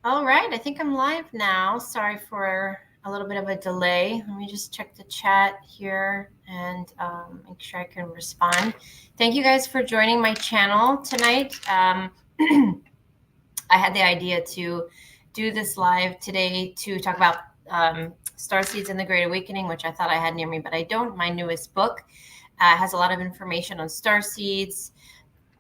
All right, I think I'm live now. Sorry for a little bit of a delay. Let me just check the chat here and make sure I can respond. Thank you guys for joining my channel tonight. I had the idea to do this live today to talk about Starseeds and the Great Awakening, which I thought I had near me, but I don't. My newest book has a lot of information on starseeds,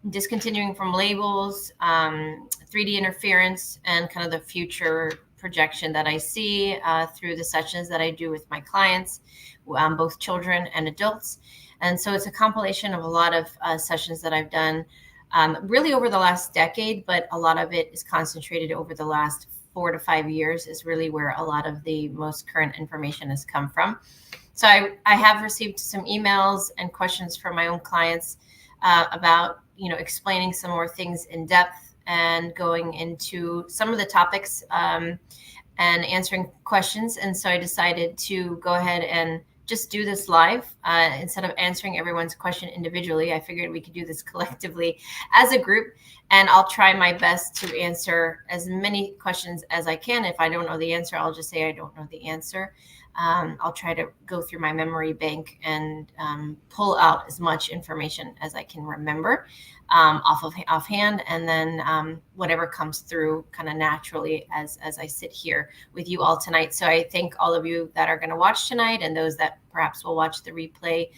discontinuing from labels, 3D interference, and kind of the future projection that I see through the sessions that I do with my clients, both children and adults. And so it's a compilation of a lot of sessions that I've done really over the last decade, but a lot of it is concentrated over the last 4 to 5 years is really where a lot of the most current information has come from. So I have received some emails and questions from my own clients about explaining some more things in depth and going into some of the topics and answering questions. And so I decided to go ahead and just do this live instead of answering everyone's question individually. I figured we could do this collectively as a group, and I'll try my best to answer as many questions as I can. If I don't know the answer, I'll just say I don't know the answer. I'll try to go through my memory bank and pull out as much information as I can remember offhand, and then whatever comes through kind of naturally as I sit here with you all tonight. So I thank all of you that are going to watch tonight, and those that perhaps will watch the replay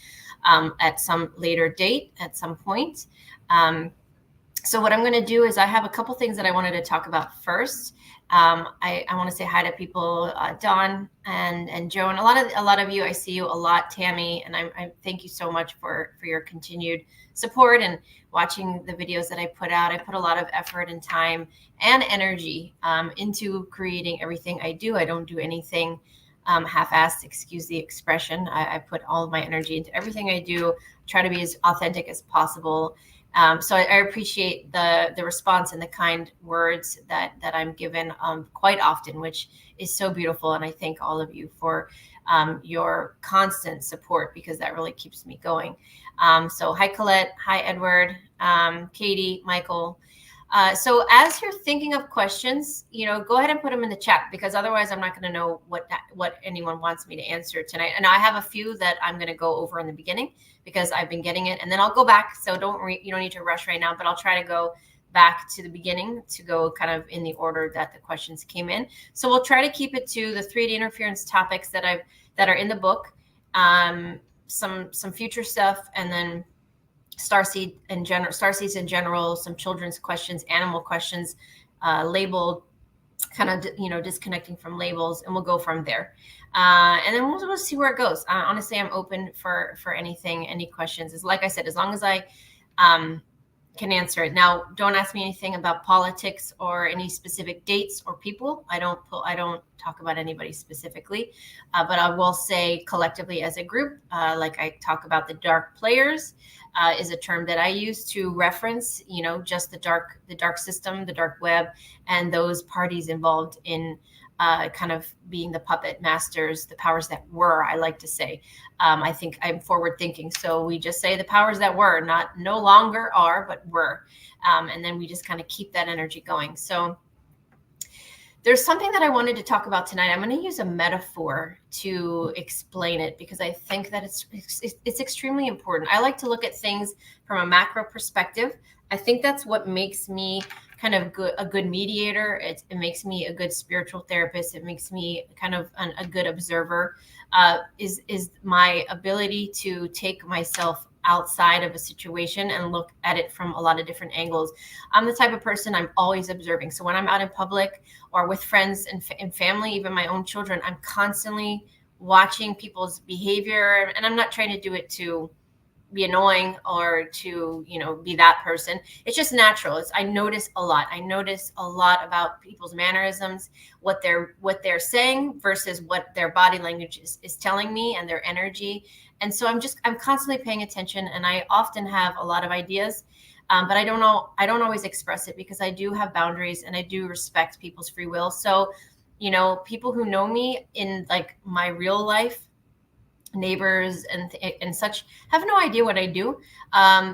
at some later date at some point. So what I'm going to do is I have a couple things that I wanted to talk about first. I want to say hi to people, Dawn and Joe, and a lot of you. I see you a lot, Tammy, and I thank you so much for your continued support and watching the videos that I put out. I put a lot of effort and time and energy into creating everything I do. I don't do anything half-assed, excuse the expression. I put all of my energy into everything I do, try to be as authentic as possible. So I appreciate the response and the kind words that I'm given quite often, which is so beautiful. And I thank all of you for your constant support, because that really keeps me going. So hi, Colette. Hi, Edward, Katie, Michael. So as you're thinking of questions, go ahead and put them in the chat, because otherwise I'm not going to know what anyone wants me to answer tonight. And I have a few that I'm going to go over in the beginning, because I've been getting it, and then I'll go back. So you don't need to rush right now, but I'll try to go back to the beginning to go kind of in the order that the questions came in. So we'll try to keep it to the 3D interference topics that are in the book, some future stuff, and then starseeds in general, some children's questions, animal questions, labeled kind of disconnecting from labels, and we'll go from there. And then we'll see where it goes. Honestly, I'm open for anything, any questions. Like I said, as long as I can answer it. Now, don't ask me anything about politics or any specific dates or people. I don't talk about anybody specifically, but I will say collectively as a group, like I talk about the dark players, is a term that I use to reference, just the dark system, the dark web, and those parties involved in kind of being the puppet masters, the powers that were, I like to say. I think I'm forward thinking. So we just say the powers that were, no longer are, but were. And then we just kind of keep that energy going. So there's something that I wanted to talk about tonight. I'm going to use a metaphor to explain it, because I think that it's extremely important. I like to look at things from a macro perspective. I think that's what makes me kind of a good mediator. It makes me a good spiritual therapist. It makes me kind of a good observer. Is my ability to take myself outside of a situation and look at it from a lot of different angles. I'm the type of person, I'm always observing. So when I'm out in public or with friends and family, even my own children, I'm constantly watching people's behavior. And I'm not trying to do it to be annoying or to be that person. It's just natural. I notice a lot. I notice a lot about people's mannerisms, what they're saying versus what their body language is telling me, and their energy. And so I'm constantly paying attention, and I often have a lot of ideas, but I don't always express it, because I do have boundaries and I do respect people's free will. So people who know me in like my real life, neighbors and such have no idea what I do.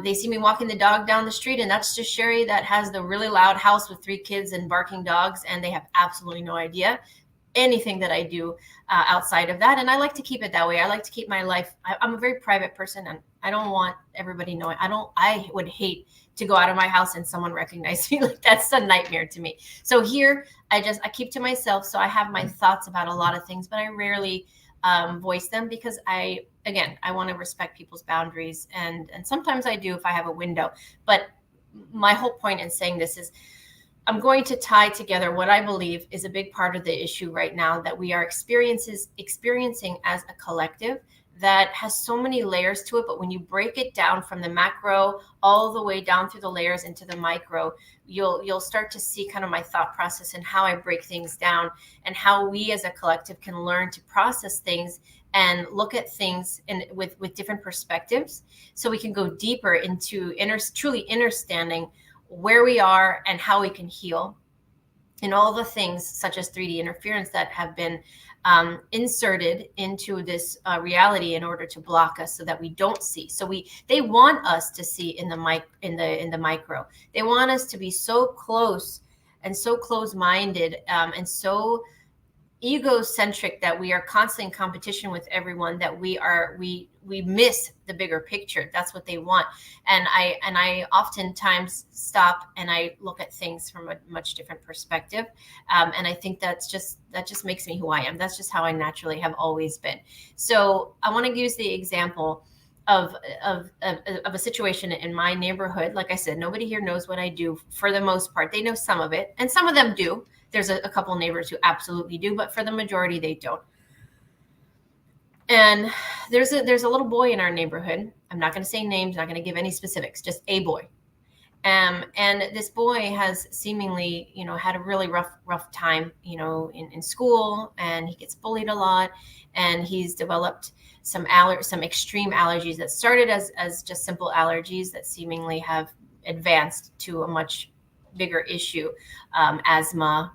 They see me walking the dog down the street, and that's just Sherri that has the really loud house with 3 kids and barking dogs, and they have absolutely no idea anything that I do outside of that. And I like to keep it that way. I like to keep my life. I'm a very private person, and I don't want everybody knowing. I would hate to go out of my house and someone recognize me. Like, that's a nightmare to me. So here I keep to myself. So I have my thoughts about a lot of things, but I rarely voice them, because I want to respect people's boundaries. And sometimes I do if I have a window. But my whole point in saying this is, I'm going to tie together what I believe is a big part of the issue right now that we are experiencing as a collective, that has so many layers to it. But when you break it down from the macro all the way down through the layers into the micro, you'll start to see kind of my thought process and how I break things down, and how we as a collective can learn to process things and look at things with different perspectives, so we can go deeper into truly understanding where we are and how we can heal, and all the things such as 3D interference that have been inserted into this reality in order to block us so that we don't see. So they want us to see in the micro. They want us to be so close and so close-minded and so egocentric that we are constantly in competition with everyone, that we miss the bigger picture. That's what they want. And I oftentimes stop and I look at things from a much different perspective. And I think that just makes me who I am. That's just how I naturally have always been. So I want to use the example of a situation in my neighborhood. Like I said, nobody here knows what I do for the most part. They know some of it, and some of them do. There's a couple neighbors who absolutely do, but for the majority, they don't. And there's a little boy in our neighborhood. I'm not going to say names, not going to give any specifics, just a boy. And this boy has seemingly, had a really rough time, in school, and he gets bullied a lot, and he's developed some extreme allergies that started as just simple allergies that seemingly have advanced to a much bigger issue, asthma,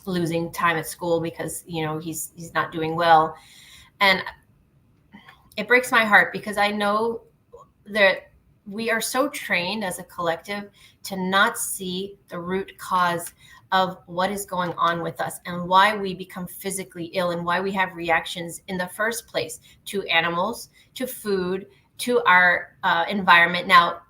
losing time at school because he's not doing well. And it breaks my heart, because I know that we are so trained as a collective to not see the root cause of what is going on with us and why we become physically ill and why we have reactions in the first place to animals, to food, to our environment. Now,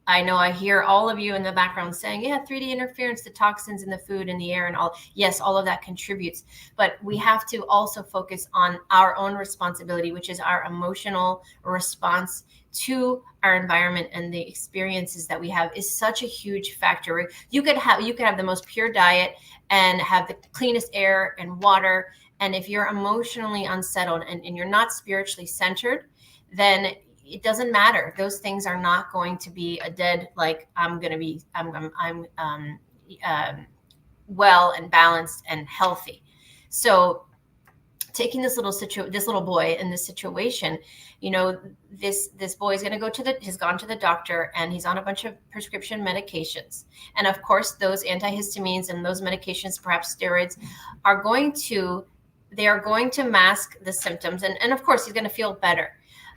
I know I hear all of you in the background saying, yeah, 3D interference, the toxins in the food and the air and all. Yes, all of that contributes. But we have to also focus on our own responsibility, which is our emotional response to our environment, and the experiences that we have is such a huge factor. You could have the most pure diet and have the cleanest air and water. And if you're emotionally unsettled and you're not spiritually centered, then it doesn't matter. Those things are not going to be a dead, like, I'm well and balanced and healthy. So taking this little boy in this situation, this boy is going to has gone to the doctor, and he's on a bunch of prescription medications. And of course, those antihistamines and those medications, perhaps steroids, are going to mask the symptoms. And of course, he's going to feel better.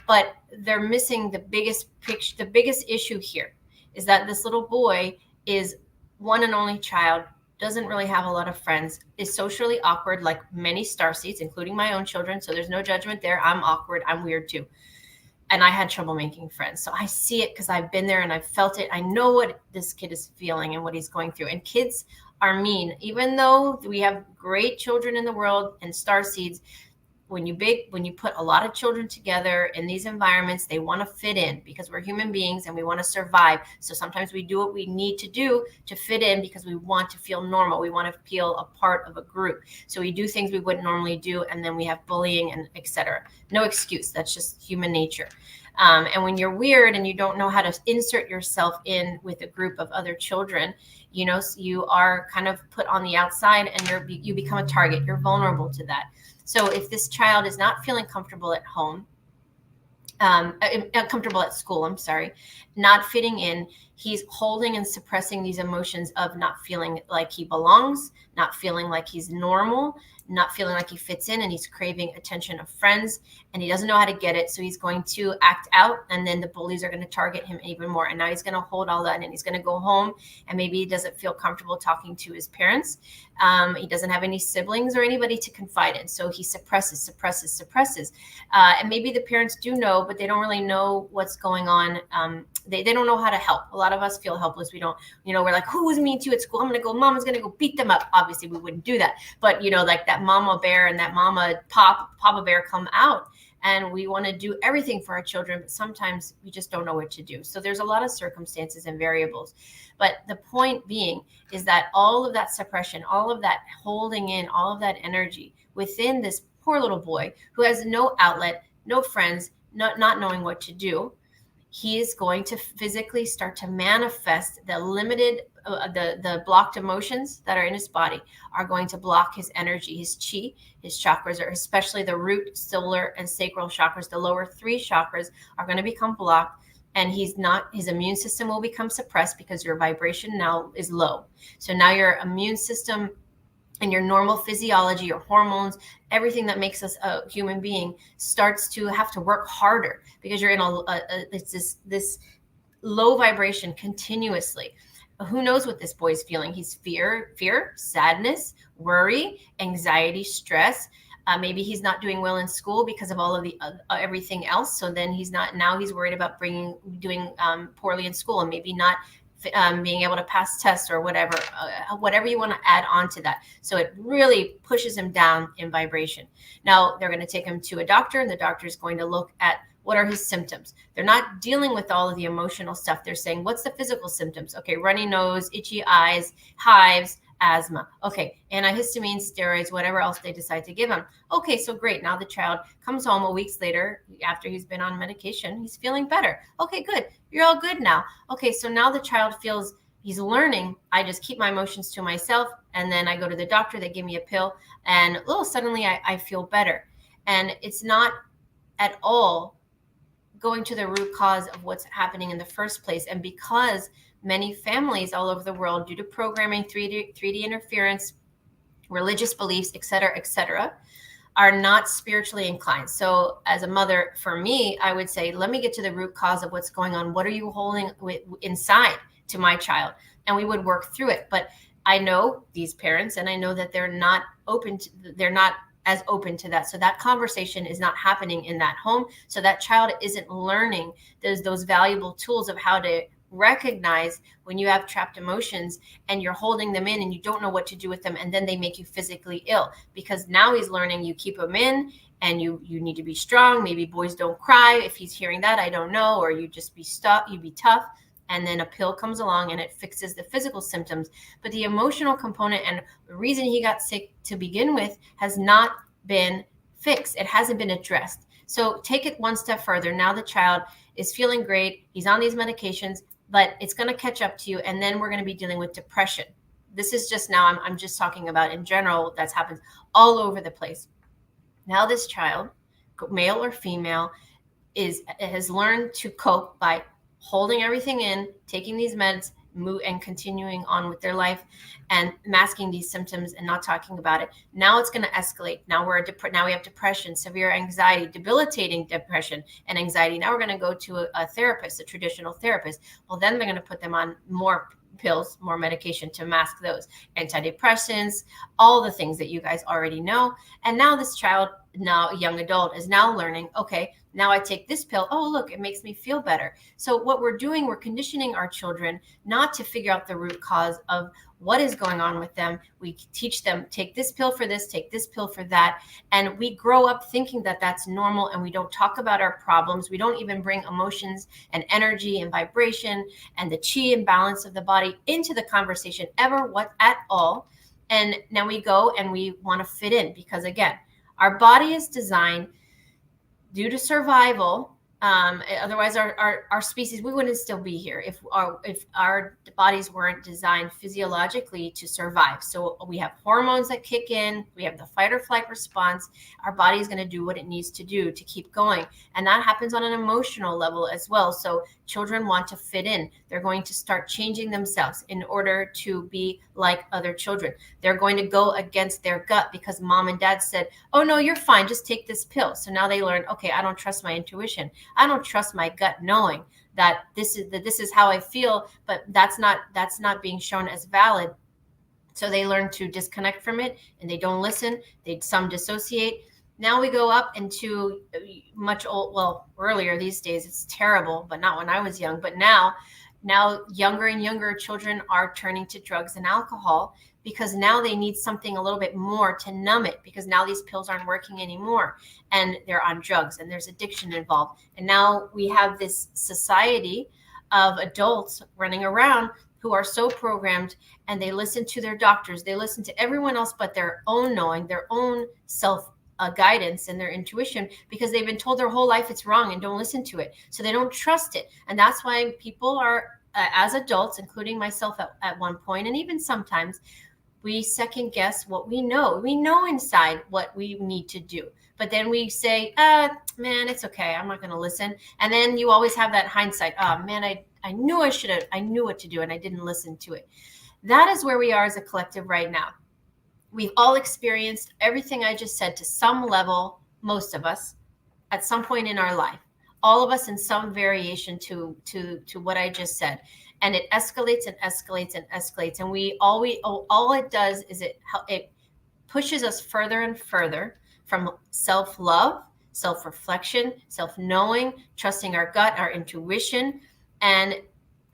But they're missing the biggest picture. The biggest issue here is that this little boy is one and only child, doesn't really have a lot of friends, is socially awkward, like many starseeds, including my own children. So there's no judgment there. I'm awkward. I'm weird too. And I had trouble making friends. So I see it because I've been there and I've felt it. I know what this kid is feeling and what he's going through. And kids are mean. Even though we have great children in the world and starseeds, when you put a lot of children together in these environments, they want to fit in, because we're human beings and we want to survive. So sometimes we do what we need to do to fit in, because we want to feel normal. We want to feel a part of a group. So we do things we wouldn't normally do, and then we have bullying and etc. No excuse. That's just human nature. And when you're weird and you don't know how to insert yourself in with a group of other children, you are kind of put on the outside, and you become a target. You're vulnerable to that. So if this child is not feeling comfortable at home, comfortable at school, not fitting in, he's holding and suppressing these emotions of not feeling like he belongs, not feeling like he's normal, not feeling like he fits in, and he's craving attention of friends, and he doesn't know how to get it. So he's going to act out, and then the bullies are going to target him even more. And now he's going to hold all that, and he's going to go home, and maybe he doesn't feel comfortable talking to his parents. He doesn't have any siblings or anybody to confide in. So he suppresses. And maybe the parents do know, but they don't really know what's going on. They don't know how to help. A lot of us feel helpless. We don't, we're like, who was mean to you at school? I'm going to go, mama's going to go beat them up. Obviously we wouldn't do that. But like that mama bear and that papa bear come out, and we want to do everything for our children, but sometimes we just don't know what to do. So there's a lot of circumstances and variables. But the point being is that all of that suppression, all of that holding in, all of that energy within this poor little boy who has no outlet, no friends, not knowing what to do, he is going to physically start to manifest the limited, the blocked emotions that are in his body are going to block his energy, his chi, his chakras, or especially the root, solar, and sacral chakras. The lower 3 chakras are going to become blocked, and his immune system will become suppressed because your vibration now is low. So now your immune system and your normal physiology, your hormones, everything that makes us a human being starts to have to work harder because you're in it's this low vibration continuously. Who knows what this boy's feeling? He's fear, sadness, worry, anxiety, stress. Maybe he's not doing well in school because of all of the everything else. So then he's worried about doing poorly in school, and maybe not being able to pass tests or whatever you want to add on to that. So it really pushes him down in vibration. Now they're going to take him to a doctor, and the doctor is going to look at what are his symptoms. They're not dealing with all of the emotional stuff. They're saying, what's the physical symptoms? Okay, runny nose, itchy eyes, hives, asthma. Okay, antihistamines, steroids, whatever else they decide to give him. Okay, so great. Now the child comes home a week later after he's been on medication. He's feeling better. Okay, good. You're all good now. Okay, so now the child feels he's learning. I just keep my emotions to myself, and then I go to the doctor. They give me a pill, and suddenly I feel better. And it's not at all going to the root cause of what's happening in the first place. And because many families all over the world, due to programming, 3D interference, religious beliefs, et cetera, are not spiritually inclined. So as a mother, for me, I would say, let me get to the root cause of what's going on. What are you holding inside to my child? And we would work through it. But I know these parents, and I know that they're not as open to that. So that conversation is not happening in that home. So that child isn't learning those valuable tools of how to recognize when you have trapped emotions and you're holding them in and you don't know what to do with them, and then they make you physically ill, because now he's learning you keep them in and you need to be strong. Maybe boys don't cry. If he's hearing that, I don't know. Or you just be tough. And then a pill comes along and it fixes the physical symptoms. But the emotional component and the reason he got sick to begin with has not been fixed. It hasn't been addressed. So take it one step further. Now the child is feeling great. He's on these medications, but it's going to catch up to you. And then we're going to be dealing with depression. This is just now, I'm just talking about in general, that's happens all over the place. Now this child, male or female, has learned to cope by holding everything in, taking these meds, and continuing on with their life and masking these symptoms and not talking about it. Now it's going to escalate. Now now we have depression, severe anxiety, debilitating depression and anxiety. Now we're going to go to a therapist, a traditional therapist. Well, then they're going to put them on more pills, more medication to mask those, antidepressants, all the things that you guys already know. And now this child, now a young adult, is now learning, okay, now I take this pill. Oh, look, it makes me feel better. So what we're doing, we're conditioning our children not to figure out the root cause of what is going on with them. We teach them, take this pill for this, take this pill for that. And we grow up thinking that that's normal, and we don't talk about our problems. We don't even bring emotions and energy and vibration and the chi and balance of the body into the conversation ever, at all. And now we go and we want to fit in because, again, our body is designed due to survival, Otherwise, our species, we wouldn't still be here if our bodies weren't designed physiologically to survive. So we have hormones that kick in. We have the fight or flight response. Our body is going to do what it needs to do to keep going, and that happens on an emotional level as well. So children want to fit in. They're going to start changing themselves in order to be like other children. They're going to go against their gut because mom and dad said, "Oh no, you're fine. Just take this pill." So now they learn, okay, I don't trust my intuition. I don't trust my gut knowing that this is how I feel, but that's not being shown as valid. So they learn to disconnect from it, and they don't listen. Some dissociate. Now we go up into earlier these days. It's terrible, but not when I was young. But now younger and younger children are turning to drugs and alcohol because now they need something a little bit more to numb it, because now these pills aren't working anymore and they're on drugs and there's addiction involved. And now we have this society of adults running around who are so programmed, and they listen to their doctors, they listen to everyone else but their own knowing, their own self guidance and their intuition, because they've been told their whole life it's wrong and don't listen to it. So they don't trust it. And that's why people are, as adults, including myself at one point, and even sometimes, we second guess what we know. We know inside what we need to do. But then we say, man, it's okay. I'm not going to listen. And then you always have that hindsight. Oh, man, I knew I should have. I knew what to do, and I didn't listen to it. That is where we are as a collective right now. We've all experienced everything I just said to some level, most of us, at some point in our life. All of us in some variation to what I just said. And it escalates and escalates and escalates. And all it does is it pushes us further and further from self-love, self-reflection, self-knowing, trusting our gut, our intuition. And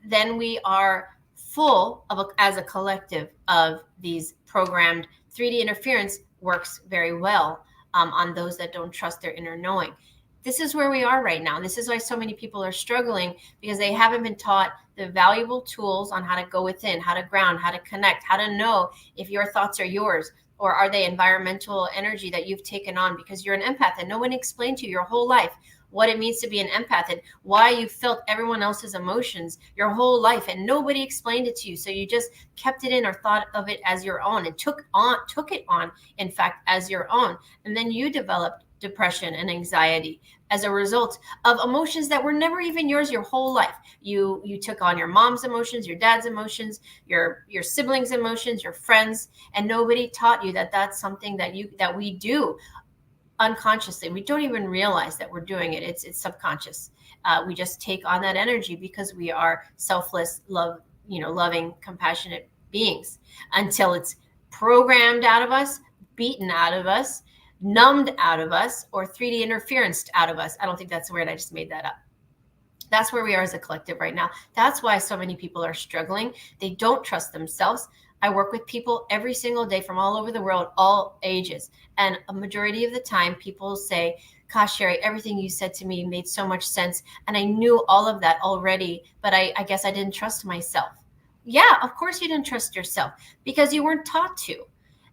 then we are full of, as a collective, of these programmed 3D interference works very well on those that don't trust their inner knowing. This is where we are right now. This is why so many people are struggling, because they haven't been taught the valuable tools on how to go within, how to ground, how to connect, how to know if your thoughts are yours, or are they environmental energy that you've taken on because you're an empath and no one explained to you your whole life what it means to be an empath and why you felt everyone else's emotions your whole life, and nobody explained it to you. So you just kept it in or thought of it as your own and took it on, in fact, as your own. And then you developed depression and anxiety as a result of emotions that were never even yours your whole life. You took on your mom's emotions, your dad's emotions, your siblings' emotions, your friends, and nobody taught you that that's something that we do unconsciously. We don't even realize that we're doing it. It's subconscious. We just take on that energy because we are selfless, loving, compassionate beings, until it's programmed out of us, beaten out of us, numbed out of us, or 3D interference out of us. I don't think that's the word. I just made that up. That's where we are as a collective right now. That's why so many people are struggling. They don't trust themselves. I work with people every single day from all over the world, all ages. And a majority of the time, people say, gosh, Sherri, everything you said to me made so much sense. And I knew all of that already, but I guess I didn't trust myself. Yeah, of course you didn't trust yourself, because you weren't taught to.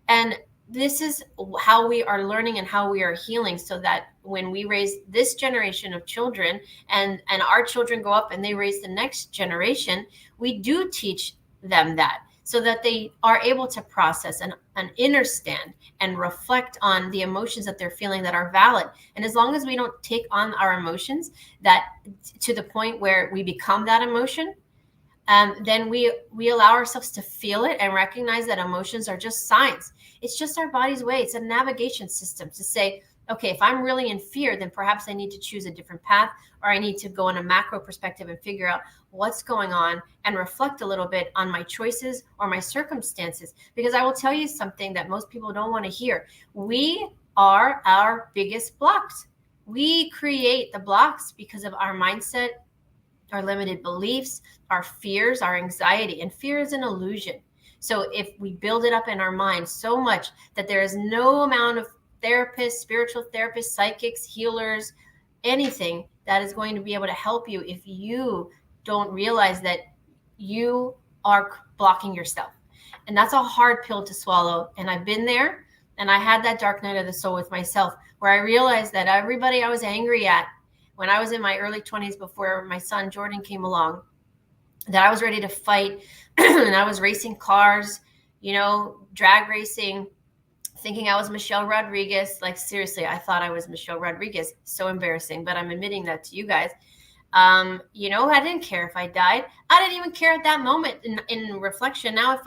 And this is how we are learning and how we are healing, so that when we raise this generation of children, and our children go up and they raise the next generation, we do teach them that, so that they are able to process and understand and reflect on the emotions that they're feeling that are valid. And as long as we don't take on our emotions that to the point where we become that emotion, then we allow ourselves to feel it and recognize that emotions are just signs. It's just our body's way. It's a navigation system to say, okay, if I'm really in fear, then perhaps I need to choose a different path, or I need to go in a macro perspective and figure out what's going on and reflect a little bit on my choices or my circumstances. Because I will tell you something that most people don't want to hear. We are our biggest blocks. We create the blocks because of our mindset, our limited beliefs, our fears, our anxiety. And fear is an illusion. So if we build it up in our mind so much that there is no amount of therapists, spiritual therapists, psychics, healers, anything that is going to be able to help you if you don't realize that you are blocking yourself. And that's a hard pill to swallow. And I've been there, and I had that dark night of the soul with myself, where I realized that everybody I was angry at when I was in my early 20s before my son Jordan came along, that I was ready to fight and I was racing cars, drag racing, thinking I was Michelle Rodriguez. Like, seriously, I thought I was Michelle Rodriguez. So embarrassing, but I'm admitting that to you guys. I didn't care if I died. I didn't even care at that moment in reflection. Now,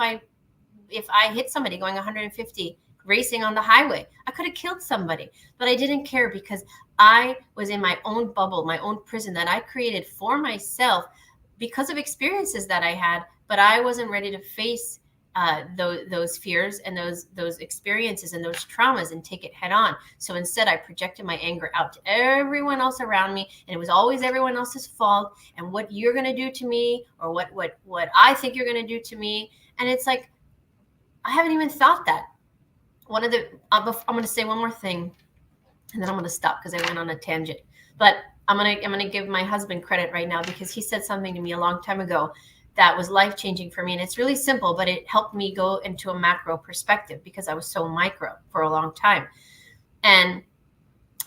if I hit somebody going 150 racing on the highway, I could have killed somebody, but I didn't care because I was in my own bubble, my own prison that I created for myself because of experiences that I had, but I wasn't ready to face those fears and those experiences and those traumas and take it head on. So instead, I projected my anger out to everyone else around me, and it was always everyone else's fault and what you're going to do to me or what I think you're going to do to me. And it's like, I haven't even thought that. I'm going to say one more thing, and then I'm going to stop because I went on a tangent. But I'm going to give my husband credit right now because he said something to me a long time ago that was life-changing for me. And it's really simple, but it helped me go into a macro perspective because I was so micro for a long time. And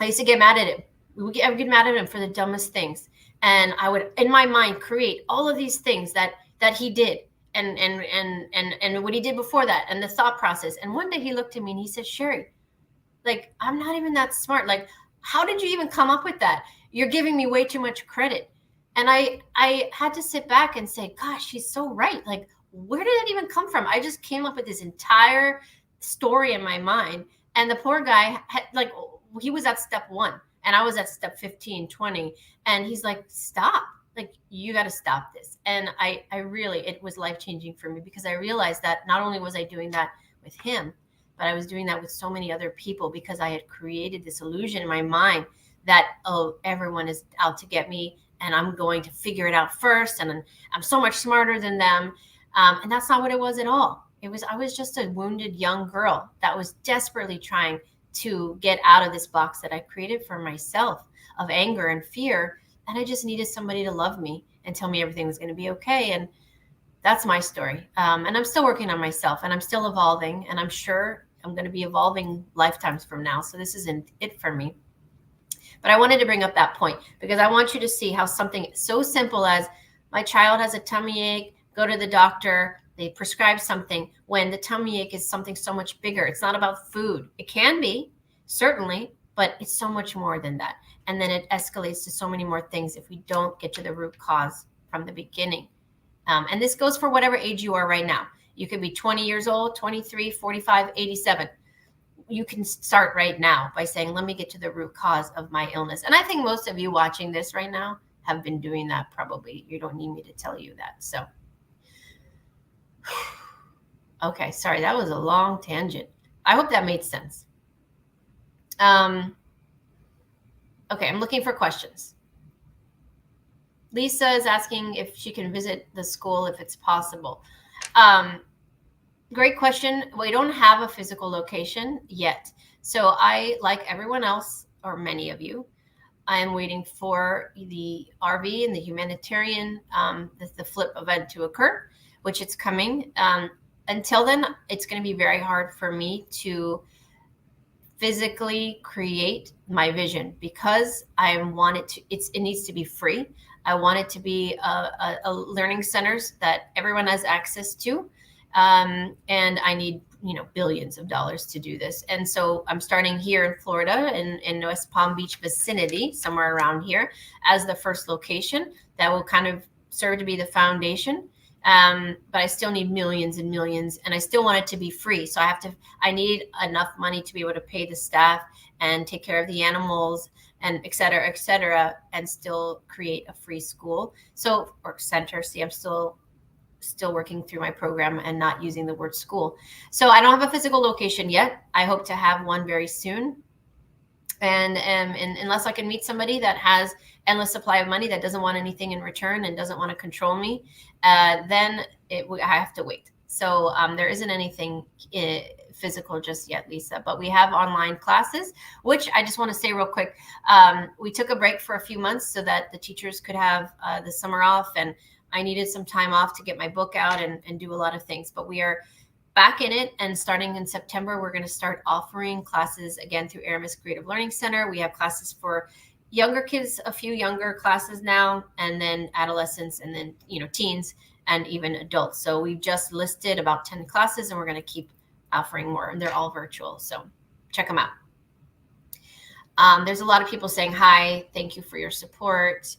I used to get mad at him. I would get mad at him for the dumbest things. And I would, in my mind, create all of these things that he did and what he did before that and the thought process. And one day he looked at me and he said, Sherri, like, I'm not even that smart. Like, how did you even come up with that? You're giving me way too much credit. And I had to sit back and say, gosh, she's so right. Like, where did that even come from? I just came up with this entire story in my mind. And the poor guy had, like, he was at step 1 and I was at step 15, 20. And he's like, stop. Like, you got to stop this. And I really, it was life-changing for me because I realized that not only was I doing that with him, but I was doing that with so many other people because I had created this illusion in my mind that, oh, everyone is out to get me and I'm going to figure it out first. And I'm so much smarter than them. And that's not what it was at all. I was just a wounded young girl that was desperately trying to get out of this box that I created for myself of anger and fear. And I just needed somebody to love me and tell me everything was going to be okay. And that's my story. And I'm still working on myself and I'm still evolving. And I'm sure I'm going to be evolving lifetimes from now. So this isn't it for me. But I wanted to bring up that point because I want you to see how something so simple as my child has a tummy ache, go to the doctor, they prescribe something when the tummy ache is something so much bigger. It's not about food. It can be, certainly, but it's so much more than that. And then it escalates to so many more things if we don't get to the root cause from the beginning. And this goes for whatever age you are right now. You could be 20 years old, 23, 45, 87. You can start right now by saying, let me get to the root cause of my illness. And I think most of you watching this right now have been doing that probably. You don't need me to tell you that. So, okay, sorry, that was a long tangent. I hope that made sense. Okay, I'm looking for questions. Lisa is asking if she can visit the school if it's possible. Great question. We don't have a physical location yet. So I, like everyone else, or many of you, I am waiting for the RV and the humanitarian, the flip event to occur, which it's coming. Until then, it's going to be very hard for me to physically create my vision because I want it to, it needs to be free. I want it to be a learning centers that everyone has access to. And I need, billions of dollars to do this. And so I'm starting here in Florida in West Palm Beach vicinity, somewhere around here as the first location that will kind of serve to be the foundation. But I still need millions and millions and I still want it to be free. So I need enough money to be able to pay the staff and take care of the animals and et cetera, and still create a free school. So, or center, see, I'm still working through my program and not using the word school. So I don't have a physical location yet. I hope to have one very soon. And unless I can meet somebody that has endless supply of money that doesn't want anything in return and doesn't want to control me, then I have to wait. So there isn't anything physical just yet, Lisa, but we have online classes, which I just want to say real quick. We took a break for a few months so that the teachers could have the summer off, and I needed some time off to get my book out and do a lot of things, but we are back in it. And starting in September, we're going to start offering classes again through Aramis Creative Learning Center. We have classes for younger kids, a few younger classes now, and then adolescents, and then, teens, and even adults. So we've just listed about 10 classes, and we're going to keep offering more, and they're all virtual. So check them out. There's a lot of people saying hi. Thank you for your support.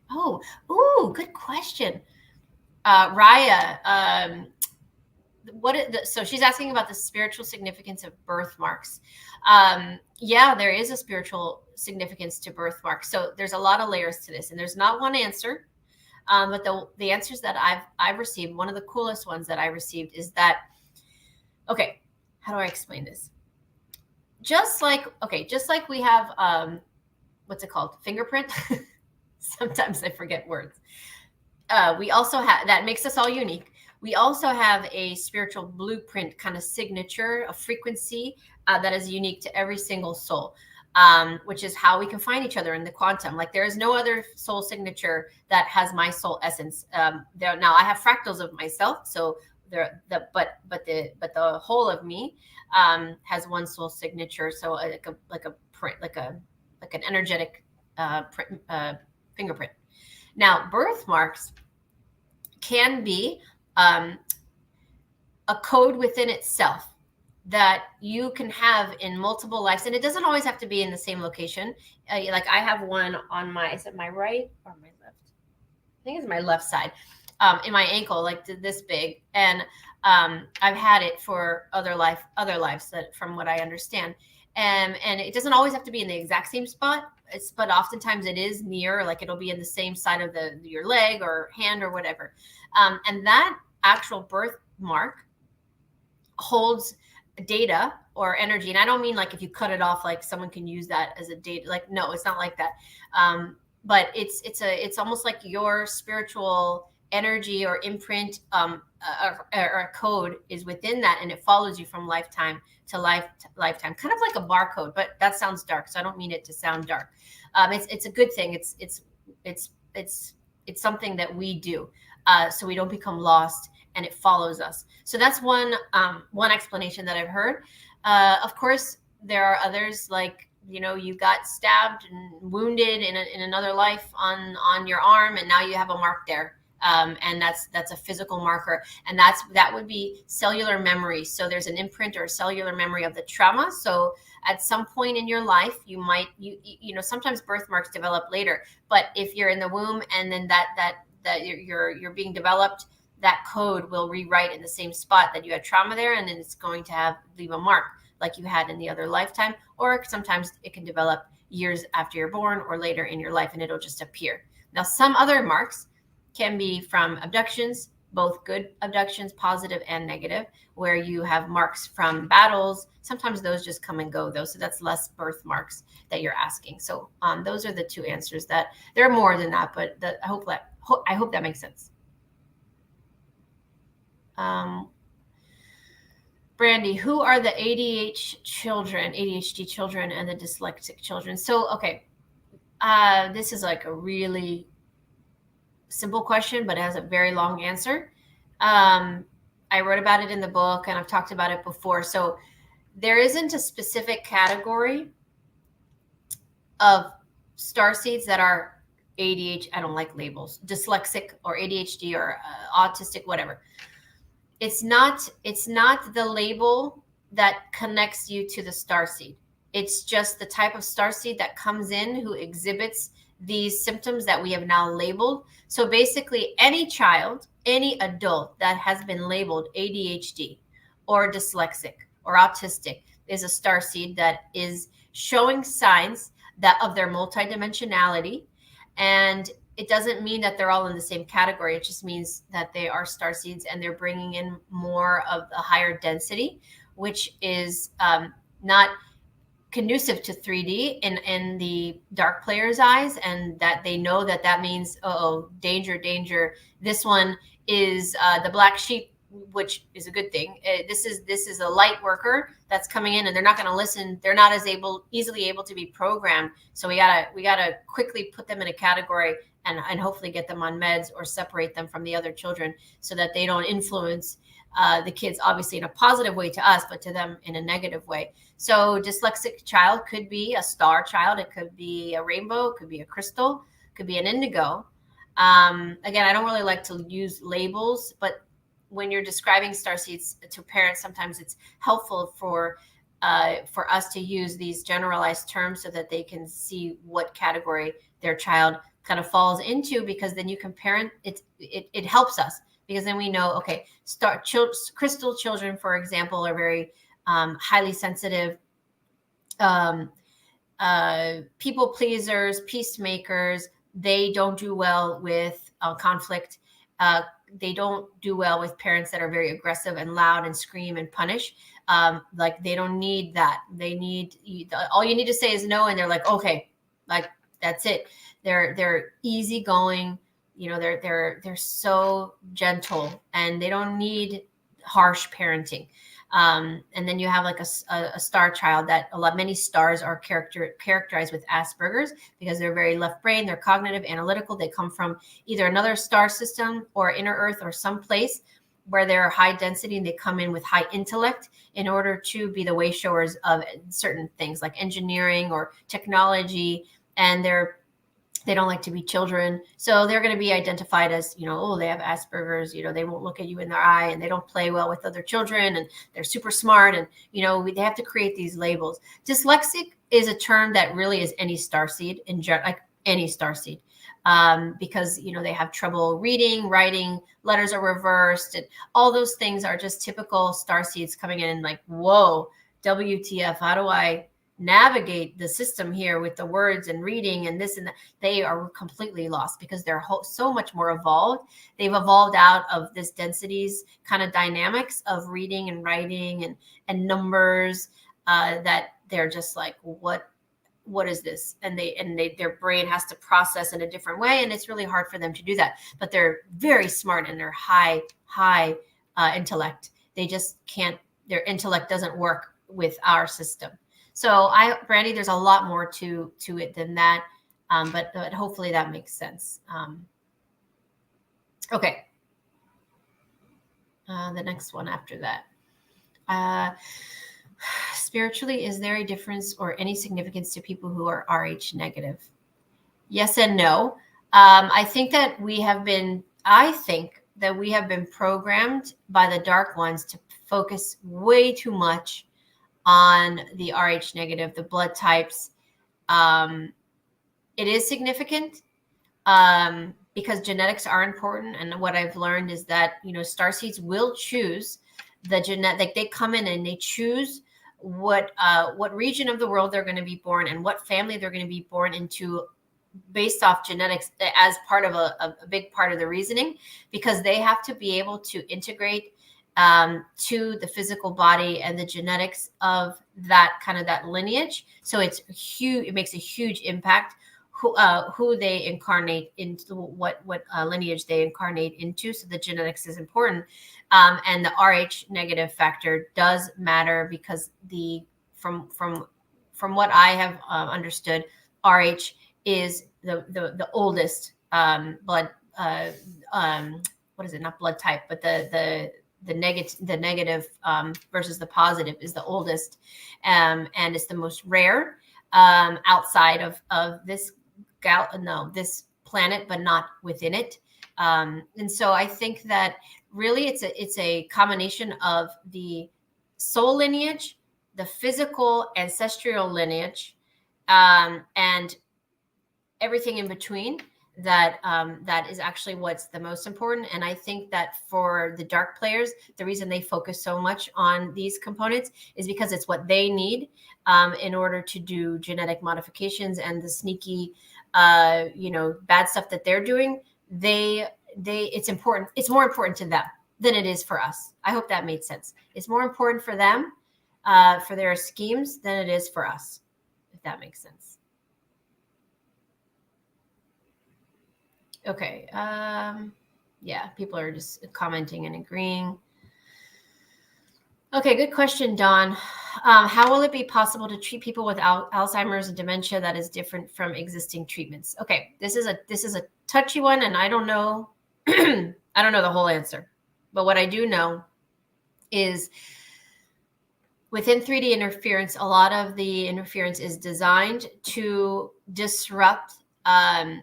Good question. Raya, so she's asking about the spiritual significance of birthmarks. Yeah, there is a spiritual significance to birthmarks. So there's a lot of layers to this, and there's not one answer. But the answers that I've received, one of the coolest ones that I received is that, okay, how do I explain this? Just like we have, what's it called? Fingerprint. Sometimes I forget words. We also have, that makes us all unique. We also have a spiritual blueprint kind of signature, a frequency that is unique to every single soul, which is how we can find each other in the quantum. Like, there is no other soul signature that has my soul essence. Now I have fractals of myself, so but the whole of me has one soul signature. So like a print, like an energetic fingerprint. Now, birthmarks can be a code within itself that you can have in multiple lives, and it doesn't always have to be in the same location. Like, I have one on is it my right or my left? I think it's my left side, in my ankle, like this big, and I've had it for other lives, that, from what I understand, and it doesn't always have to be in the exact same spot. But oftentimes it is near, like it'll be in the same side of your leg or hand or whatever. And that actual birthmark holds data or energy. And I don't mean like if you cut it off, like someone can use that as a data. Like, no, it's not like that. But it's almost like your spiritual energy or imprint, or a code is within that, and it follows you from lifetime to lifetime, kind of like a barcode. But that sounds dark, so I don't mean it to sound dark. It's a good thing. It's something that we do, so we don't become lost, and it follows us. So that's one explanation that I've heard. Of course, there are others, like, you got stabbed and wounded in another life on your arm, and now you have a mark there. And that's a physical marker, and that would be cellular memory. So there's an imprint or a cellular memory of the trauma. So at some point in your life, you might, sometimes birthmarks develop later, but if you're in the womb and then that you're being developed, that code will rewrite in the same spot that you had trauma there, and then it's going to leave a mark like you had in the other lifetime. Or sometimes it can develop years after you're born or later in your life, and it'll just appear. Now, some other marks can be from abductions, both good abductions, positive and negative, where you have marks from battles. Sometimes those just come and go, though, so that's less birthmarks that you're asking. So those are the two answers. That there are more than that, but I hope that makes sense. Brandy, who are the ADHD children and the dyslexic children? So, okay, this is like a really simple question, but it has a very long answer. I wrote about it in the book, and I've talked about it before. So there isn't a specific category of starseeds that are ADHD. I don't like labels, dyslexic or ADHD or autistic, whatever. It's not the label that connects you to the starseed. It's just the type of starseed that comes in who exhibits these symptoms that we have now labeled. So basically, any child, any adult that has been labeled ADHD or dyslexic or autistic is a starseed that is showing signs of their multidimensionality. And it doesn't mean that they're all in the same category. It just means that they are starseeds, and they're bringing in more of a higher density, which is not conducive to 3D in the dark player's eyes, and that they know that means, danger. This one is the black sheep which is a good thing. This is a light worker that's coming in, and they're not going to listen. They're not as easily able to be programmed. So we gotta quickly put them in a category and hopefully get them on meds or separate them from the other children so that they don't influence the kids, obviously in a positive way to us, but to them in a negative way. So dyslexic child could be a star child. It could be a rainbow. It could be a crystal. It could be an indigo. Again, I don't really like to use labels, but when you're describing starseeds to parents, sometimes it's helpful for us to use these generalized terms so that they can see what category their child kind of falls into, because then you can parent it. It helps us because then we know, okay, crystal children, for example, are very highly sensitive, um, people pleasers, peacemakers. They don't do well with conflict. They don't do well with parents that are very aggressive and loud and scream and punish. Like they don't need that. They need, all you need to say is no, and they're like, okay, like that's it. They're easygoing. You know, they're so gentle, and they don't need harsh parenting. And then you have like a star child that many stars are characterized with Asperger's because they're very left brain, they're cognitive, analytical. They come from either another star system or inner Earth or some place where they're high density, and they come in with high intellect in order to be the way showers of certain things like engineering or technology. And they don't like to be children. So they're going to be identified as, oh, they have Asperger's, they won't look at you in their eye, and they don't play well with other children, and they're super smart. And, they have to create these labels. Dyslexic is a term that really is any starseed like any starseed. Because, they have trouble reading, writing, letters are reversed, and all those things are just typical starseeds coming in and like, whoa, WTF, how do I navigate the system here with the words and reading and this and that? They are completely lost because they're so much more evolved. They've evolved out of this densities kind of dynamics of reading and writing and numbers, that they're just like, what is this? And their brain has to process in a different way, and it's really hard for them to do that. But they're very smart, and they're high intellect. They just can't. Their intellect doesn't work with our system. So Brandy, there's a lot more to it than that, but hopefully that makes sense. Okay. The next one after that. Spiritually, is there a difference or any significance to people who are Rh negative? Yes and no. I think that we have been programmed by the dark ones to focus way too much on the Rh negative, the blood types. It is significant because genetics are important. And what I've learned is that, starseeds will choose the genetic. They come in and they choose what region of the world they're going to be born and what family they're going to be born into based off genetics as part of a big part of the reasoning, because they have to be able to integrate to the physical body and the genetics of that lineage. So it's huge. It makes a huge impact who they incarnate into, what lineage they incarnate into. So the genetics is important, and the Rh negative factor does matter because from what I have understood, Rh is the oldest blood. What is it? Not blood type, but the negative versus the positive is the oldest, and it's the most rare outside of this this planet, but not within it. And so I think that really it's a combination of the soul lineage, the physical ancestral lineage, and everything in between that is actually what's the most important. And I think that for the dark players, the reason they focus so much on these components is because it's what they need in order to do genetic modifications and the sneaky bad stuff that they're doing. It's important. It's more important to them than it is for us. I hope that made sense. It's more important for them, for their schemes, than it is for us, if that makes sense. Okay. Yeah, people are just commenting and agreeing. Okay, good question, Dawn. How will it be possible to treat people with Alzheimer's and dementia that is different from existing treatments? Okay, this is a touchy one, and I don't know. I don't know the whole answer, but what I do know is within 3D interference, a lot of the interference is designed to disrupt the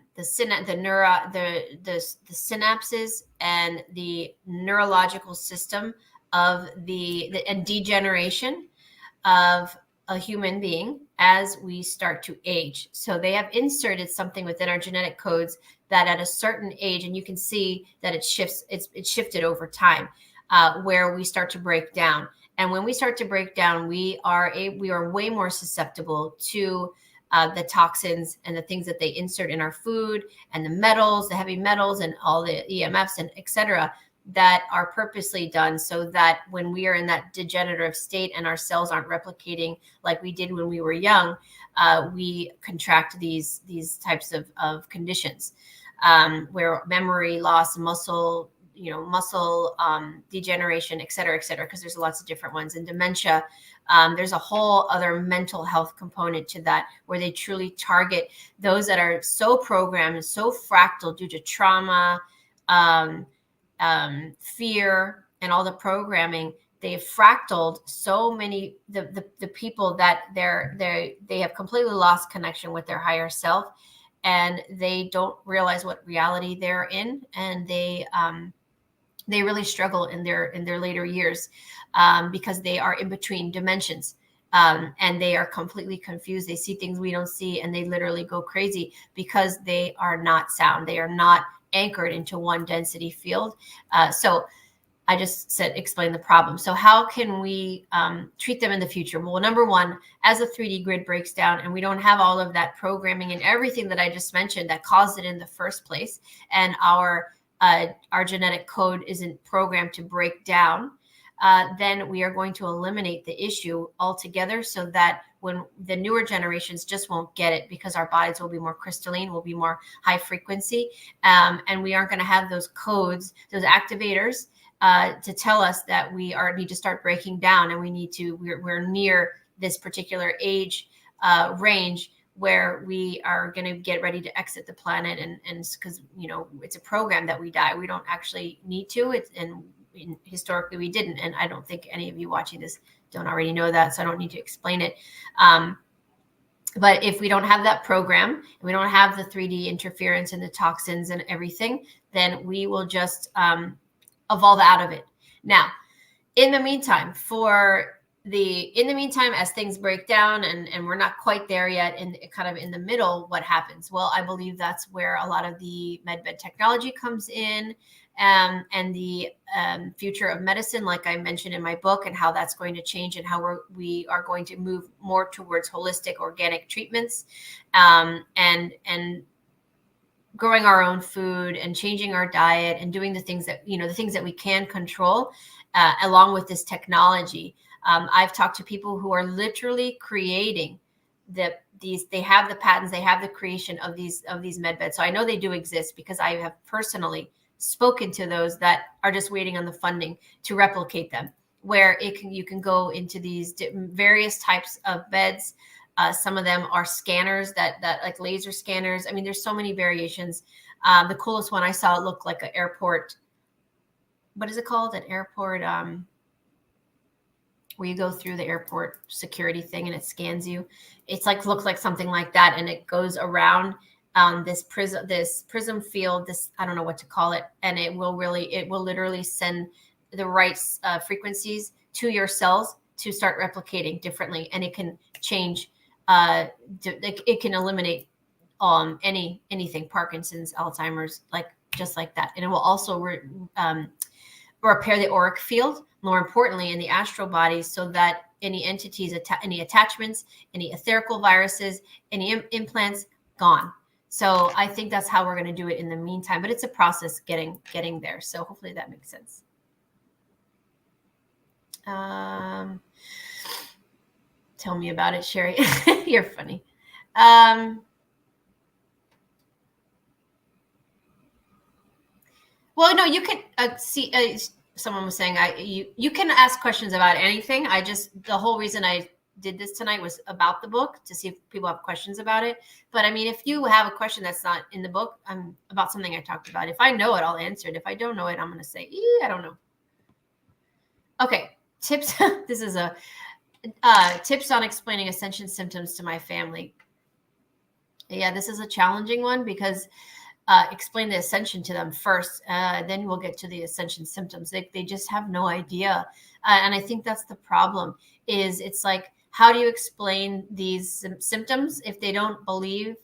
synapses and the neurological system of and degeneration of a human being as we start to age. So they have inserted something within our genetic codes that at a certain age, and you can see that it shifts, it's shifted over time, where we start to break down. And when we start to break down, we are way more susceptible to the toxins and the things that they insert in our food, and the metals, the heavy metals, and all the EMFs and et cetera, that are purposely done so that when we are in that degenerative state and our cells aren't replicating like we did when we were young, we contract these types of conditions, where memory loss, muscle degeneration, et cetera, because there's lots of different ones. And dementia, there's a whole other mental health component to that, where they truly target those that are so programmed and so fractal due to trauma, fear, and all the programming. They've fractaled so many the people that they have completely lost connection with their higher self, and they don't realize what reality they're in, and they really struggle in their later years, because they are in between dimensions. And they are completely confused. They see things we don't see, and they literally go crazy because they are not sound. They are not anchored into one density field. So I just explain the problem. So how can we treat them in the future? Well, number one, as a 3D grid breaks down and we don't have all of that programming and everything that I just mentioned that caused it in the first place, and our genetic code isn't programmed to break down, then we are going to eliminate the issue altogether, so that when the newer generations just won't get it, because our bodies will be more crystalline, will be more high frequency, and we aren't going to have those codes, those activators, to tell us that we need to start breaking down, and we're near this particular age range where we are going to get ready to exit the planet, and because it's a program that we die. We don't actually need to. Historically we didn't, and I don't think any of you watching this don't already know that, so I don't need to explain it. But if we don't have that program, and we don't have the 3D interference and the toxins and everything, then we will just evolve out of it. Now, in the meantime, as things break down and we're not quite there yet, in kind of in the middle, what happens? Well, I believe that's where a lot of the medbed technology comes in, and the future of medicine, like I mentioned in my book, and how that's going to change, and how we are going to move more towards holistic, organic treatments, and growing our own food and changing our diet and doing the things that we can control, along with this technology. I've talked to people who are literally creating they have the patents, they have the creation of these med beds. So I know they do exist, because I have personally spoken to those that are just waiting on the funding to replicate them, where you can go into these various types of beds. Some of them are scanners that like laser scanners. I mean, there's so many variations. The coolest one I saw, it looked like an airport. What is it called? An airport, where you go through the airport security thing and it scans you. It's looks like something like that, and it goes around this prism field. I don't know what to call it, and it will literally send the right frequencies to your cells to start replicating differently, and it can change. It can eliminate anything, Parkinson's, Alzheimer's, just like that. And it will also repair the auric field, more importantly, in the astral bodies, so that any entities, any attachments, any etherical viruses, any implants, gone. So I think that's how we're going to do it in the meantime. But it's a process getting there. So hopefully that makes sense. Tell me about it, Sherri. You're funny. Well, no, you can see. someone was saying, you can ask questions about anything. The whole reason I did this tonight was about the book, to see if people have questions about it. But I mean, if you have a question that's not in the book, about something I talked about, if I know it, I'll answer it. If I don't know it, I'm going to say, I don't know. Okay, tips. This is a tips on explaining ascension symptoms to my family. Yeah, this is a challenging one, because explain the ascension to them first, then we'll get to the ascension symptoms. They just have no idea. And I think that's the problem, is it's like, how do you explain these symptoms if they don't believe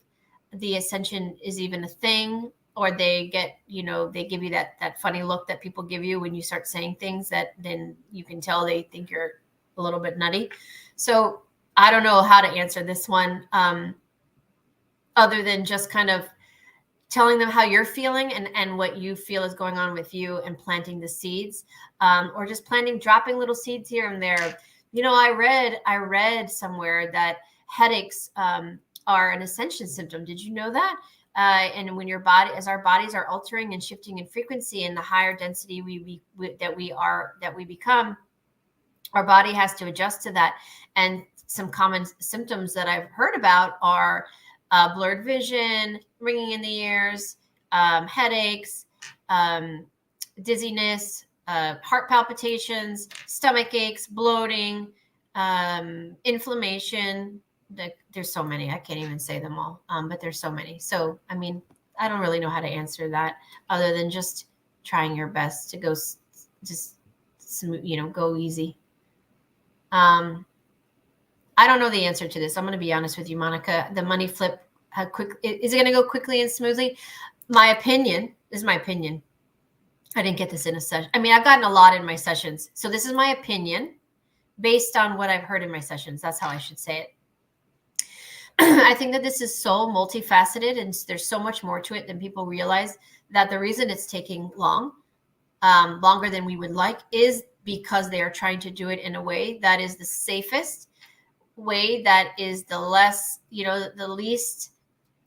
the ascension is even a thing? Or they get, they give you that funny look that people give you when you start saying things that then you can tell they think you're a little bit nutty. So I don't know how to answer this one, other than just kind of telling them how you're feeling and what you feel is going on with you, and planting the seeds, or just dropping little seeds here and there. I read somewhere that headaches are an ascension symptom. Did you know that? And when as our bodies are altering and shifting in frequency, and the higher density we become, our body has to adjust to that. And some common symptoms that I've heard about are blurred vision, ringing in the ears, headaches, dizziness, heart palpitations, stomach aches, bloating, inflammation. There's so many. I can't even say them all, but there's so many. So, I mean, I don't really know how to answer that, other than just trying your best to go go easy. I don't know the answer to this. I'm going to be honest with you, Monica. The money flip, is it going to go quickly and smoothly? My opinion. This is my opinion. I didn't get this in a session. I mean, I've gotten a lot in my sessions. So this is my opinion based on what I've heard in my sessions. That's how I should say it. I think that this is so multifaceted, and there's so much more to it than people realize, that the reason it's taking longer than we would like, is because they are trying to do it in a way that is the safest way, that is the less, the least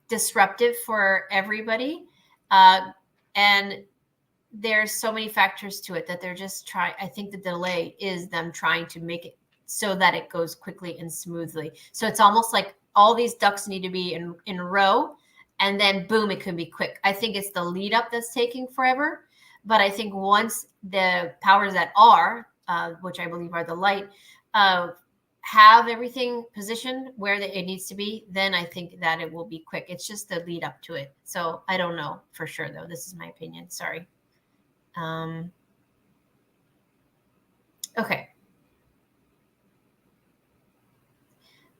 disruptive for everybody. And there's so many factors to it that they're just trying. I think the delay is them trying to make it so that it goes quickly and smoothly. So it's almost like all these ducks need to be in a row, and then boom, it can be quick. I think it's the lead up that's taking forever. But I think once the powers that are, which I believe are the light, have everything positioned where it needs to be, then I think that it will be quick. It's just the lead up to it. So I don't know for sure, though. This is my opinion. Sorry. Okay.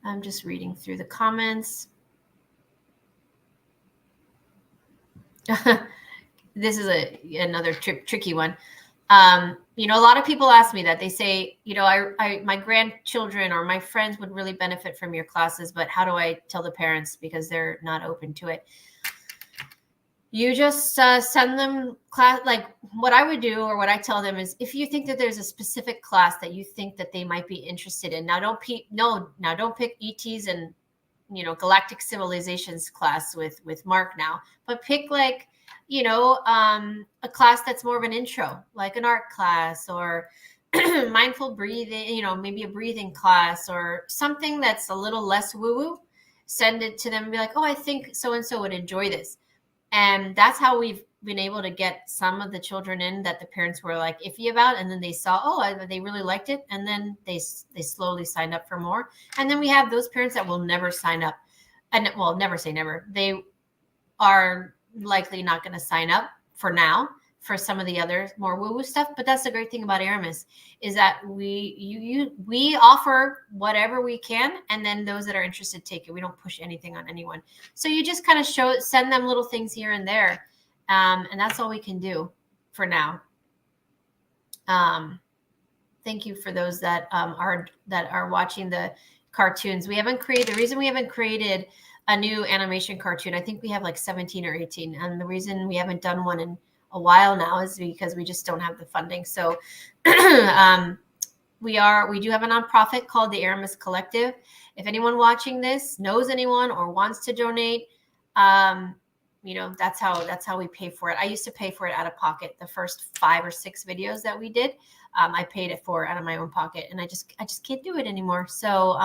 I'm just reading through the comments. This is another tricky one. A lot of people ask me that. They say, my grandchildren or my friends would really benefit from your classes, but how do I tell the parents, because they're not open to it? You just send them class. Like, what I would do, or what I tell them, is, if you think that there's a specific class that you think that they might be interested in, now don't pick ETs and galactic civilizations class with Mark now, but pick like a class that's more of an intro, like an art class, or mindful breathing, maybe a breathing class, or something that's a little less woo-woo. Send it to them and be like, oh, I think so-and-so would enjoy this. And that's how we've been able to get some of the children in that the parents were like iffy about. And then they saw, they really liked it. And then they slowly signed up for more. And then we have those parents that will never sign up. And well, never say never. They are likely not going to sign up for now for some of the other more woo-woo stuff. But that's the great thing about Aramis, is that we offer whatever we can, and then those that are interested take it. We don't push anything on anyone. So you just kind of send them little things here and there, and that's all we can do for now. Thank you for those that are watching the cartoons. The reason we haven't created a new animation cartoon, I think we have like 17 or 18, and the reason we haven't done one in a while now is because we just don't have the funding. So we do have a nonprofit called the Aramis Collective. If anyone watching this knows anyone or wants to donate, that's how we pay for it. I used to pay for it out of pocket. The first 5 or 6 videos that we did, I paid it for out of my own pocket, and I just can't do it anymore. So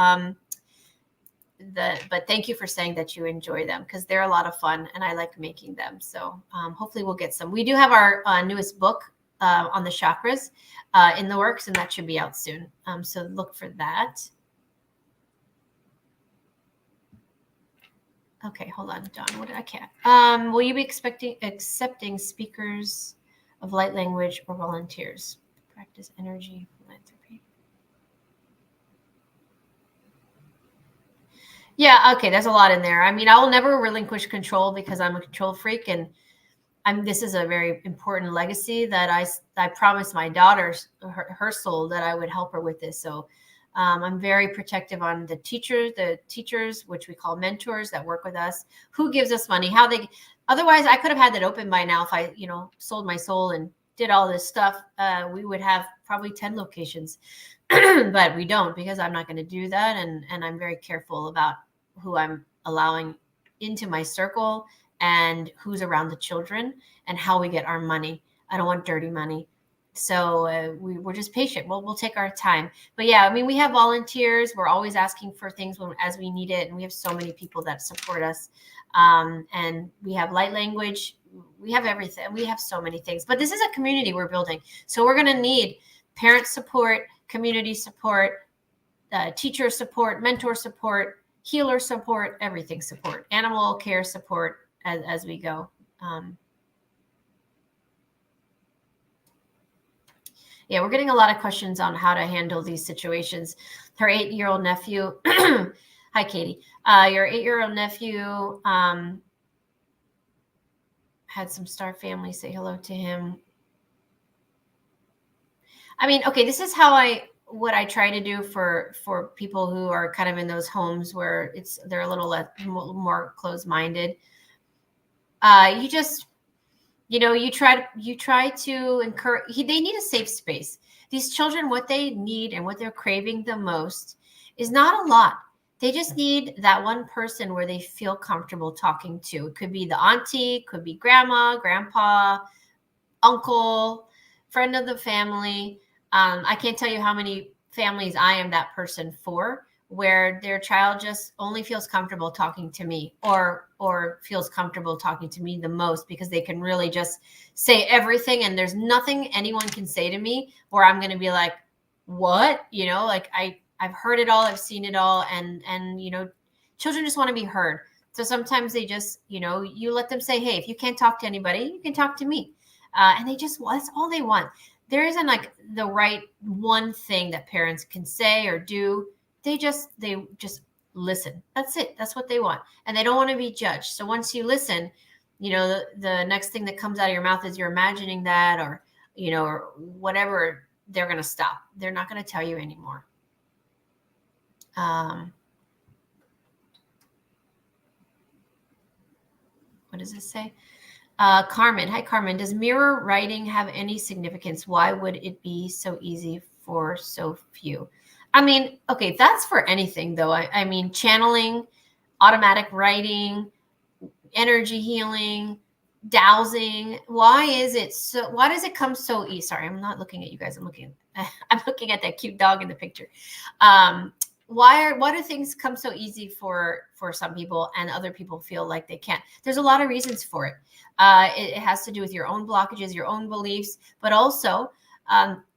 but thank you for saying that you enjoy them, because they're a lot of fun and I like making them. So hopefully we'll get some. We do have our newest book on the chakras in the works, and that should be out soon. So look for that. Okay, hold on, John. What did I can't? Will you be accepting speakers of light language or volunteers? Practice energy philanthropy. Yeah, okay, there's a lot in there. I mean, I will never relinquish control because I'm a control freak, and this is a very important legacy that I promised my daughter, her soul, that I would help her with this. So I'm very protective on the teachers, which we call mentors, that work with us, who gives us money, otherwise I could have had that open by now. If I, sold my soul and did all this stuff, we would have probably 10 locations, but we don't, because I'm not going to do that. And I'm very careful about who I'm allowing into my circle and who's around the children and how we get our money. I don't want dirty money. So we're just patient. We'll take our time. But yeah, I mean, we have volunteers. We're always asking for things as we need it. And we have so many people that support us. And we have light language. We have everything. We have so many things. But this is a community we're building. So we're going to need parent support, community support, teacher support, mentor support, healer support, everything support, animal care support as we go. Yeah, we're getting a lot of questions on how to handle these situations. Her 8-year-old nephew, hi, Katie. Your 8-year-old nephew had some star family say hello to him. I mean, okay, this is what I try to do for people who are kind of in those homes where they're a little more closed-minded. You just, you try to encourage. They need a safe space. These children, what they need and what they're craving the most is not a lot. They just need that one person where they feel comfortable talking to. It could be the auntie, could be grandma, grandpa, uncle, friend of the family. I can't tell you how many families I am that person for, where their child just only feels comfortable talking to me, or feels comfortable talking to me the most, because they can really just say everything, and there's nothing anyone can say to me where I'm going to be like, what? Like I've heard it all, I've seen it all, and children just want to be heard. So sometimes they just, you let them say, hey, if you can't talk to anybody, you can talk to me. And that's all they want. There isn't like the right one thing that parents can say or do. They just listen. That's it. That's what they want. And they don't want to be judged. So once you listen, the next thing that comes out of your mouth is you're imagining that, or whatever, they're going to stop. They're not going to tell you anymore. What does this say? Carmen. Hi, Carmen. Does mirror writing have any significance? Why would it be so easy for so few? I mean, okay, that's for anything, though. I mean, channeling, automatic writing, energy healing, dowsing. Why does it come so easy? Sorry, I'm not looking at you guys. I'm looking at that cute dog in the picture. Why do things come so easy for some people and other people feel like they can't? There's a lot of reasons for it. It has to do with your own blockages, your own beliefs, but also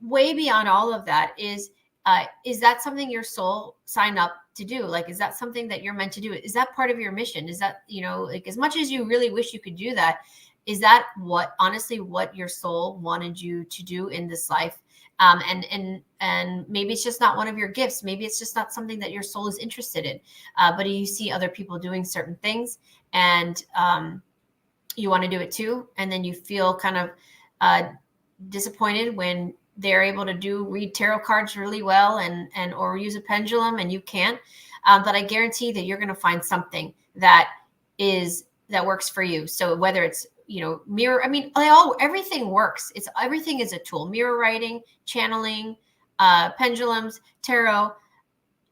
way beyond all of that is that something your soul signed up to do? Like, is that something that you're meant to do? Is that part of your mission? Is that, like, as much as you really wish you could do that, is that honestly what your soul wanted you to do in this life? And maybe it's just not one of your gifts. Maybe it's just not something that your soul is interested in. But you see other people doing certain things, and you want to do it too. And then you feel kind of disappointed when they're able to read tarot cards really well or use a pendulum and you can't. But I guarantee that you're going to find something that works for you. So whether it's mirror, I mean, everything works. Everything is a tool. Mirror writing, channeling, pendulums, tarot,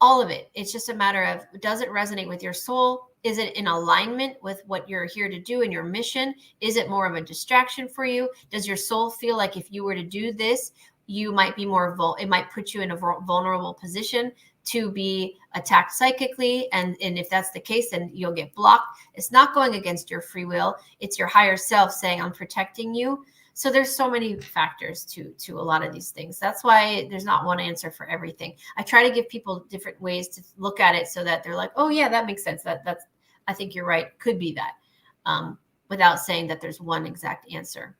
all of it. It's just a matter of, does it resonate with your soul? Is it in alignment with what you're here to do and your mission? Is it more of a distraction for you? Does your soul feel like if you were to do this, you might be more it might put you in a vulnerable position to be attacked psychically? And if that's the case, then you'll get blocked. It's not going against your free will. It's your higher self saying, I'm protecting you. So there's so many factors to a lot of these things. That's why there's not one answer for everything. I try to give people different ways to look at it so that they're like, oh yeah, that makes sense. That's, I think you're right. Could be that, without saying that there's one exact answer.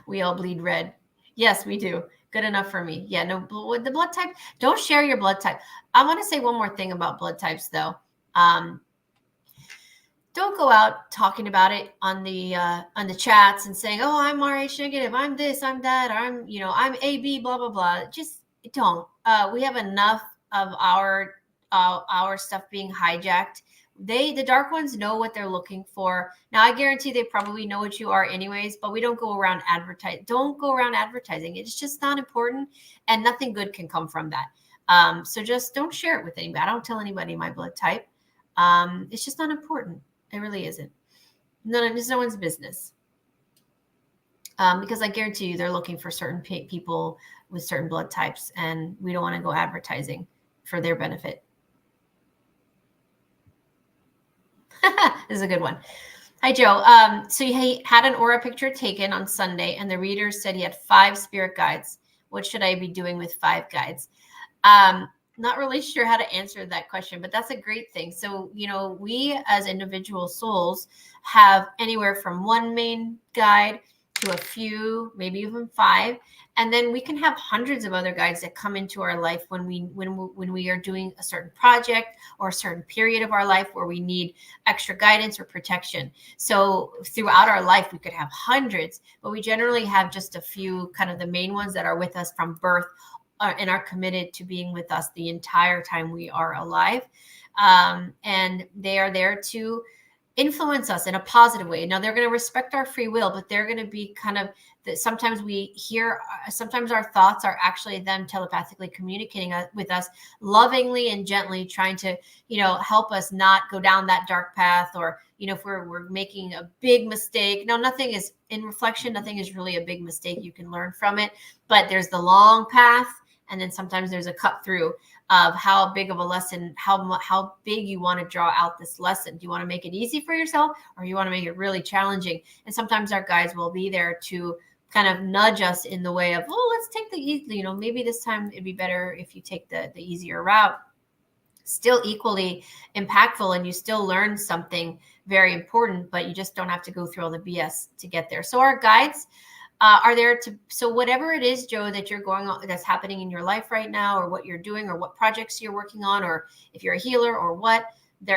We all bleed red. Yes, we do. Good enough for me. Yeah, no, the blood type, don't share your blood type. I want to say one more thing about blood types though. Don't go out talking about it on the chats and saying, oh, I'm RH negative, I'm this, I'm that, I'm, I'm AB, blah, blah, blah. Just don't. We have enough of our stuff being hijacked. The dark ones know what they're looking for. Now, I guarantee they probably know what you are anyways, but we don't go around advertising. Don't go around advertising. It's just not important, and nothing good can come from that. So just don't share it with anybody. I don't tell anybody my blood type. It's just not important. It really isn't. It's no one's business. Because I guarantee you they're looking for certain people with certain blood types, and we don't want to go advertising for their benefit. This is a good one. Hi, Joe. So he had an aura picture taken on Sunday, and the reader said he had 5 spirit guides. What should I be doing with 5 guides? Not really sure how to answer that question, but that's a great thing. So, we as individual souls have anywhere from 1 main guide to a few, maybe even 5. And then we can have hundreds of other guides that come into our life when we are doing a certain project or a certain period of our life where we need extra guidance or protection. So throughout our life, we could have hundreds, but we generally have just a few, kind of the main ones that are with us from birth, and are committed to being with us the entire time we are alive. And they are there to influence us in a positive way. Now, they're going to respect our free will, but they're going to be kind of that. Sometimes sometimes our thoughts are actually them telepathically communicating with us lovingly and gently, trying to, help us not go down that dark path, or, if we're making a big mistake. No, nothing is in reflection. Nothing is really a big mistake. You can learn from it, but there's the long path. And then sometimes there's a cut through of how big of a lesson, how big you want to draw out this lesson. Do you want to make it easy for yourself, or you want to make it really challenging? And sometimes our guides will be there to kind of nudge us in the way of, let's take the easy, maybe this time it'd be better if you take the easier route. Still equally impactful, and you still learn something very important, but you just don't have to go through all the BS to get there. So our guides are there so whatever it is, Joe, that you're going on, that's happening in your life right now, or what you're doing, or what projects you're working on, or if you're a healer or what,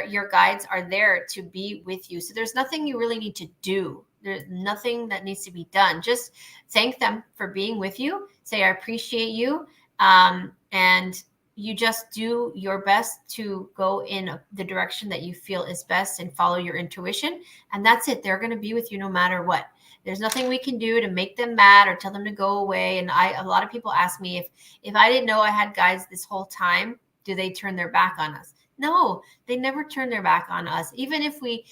your guides are there to be with you. So there's nothing you really need to do. There's nothing that needs to be done. Just thank them for being with you. Say, I appreciate you. And you just do your best to go in the direction that you feel is best and follow your intuition. And that's it. They're going to be with you no matter what. There's nothing we can do to make them mad or tell them to go away. And a lot of people ask me, if I didn't know I had guides this whole time, do they turn their back on us? No, they never turn their back on us. Even if we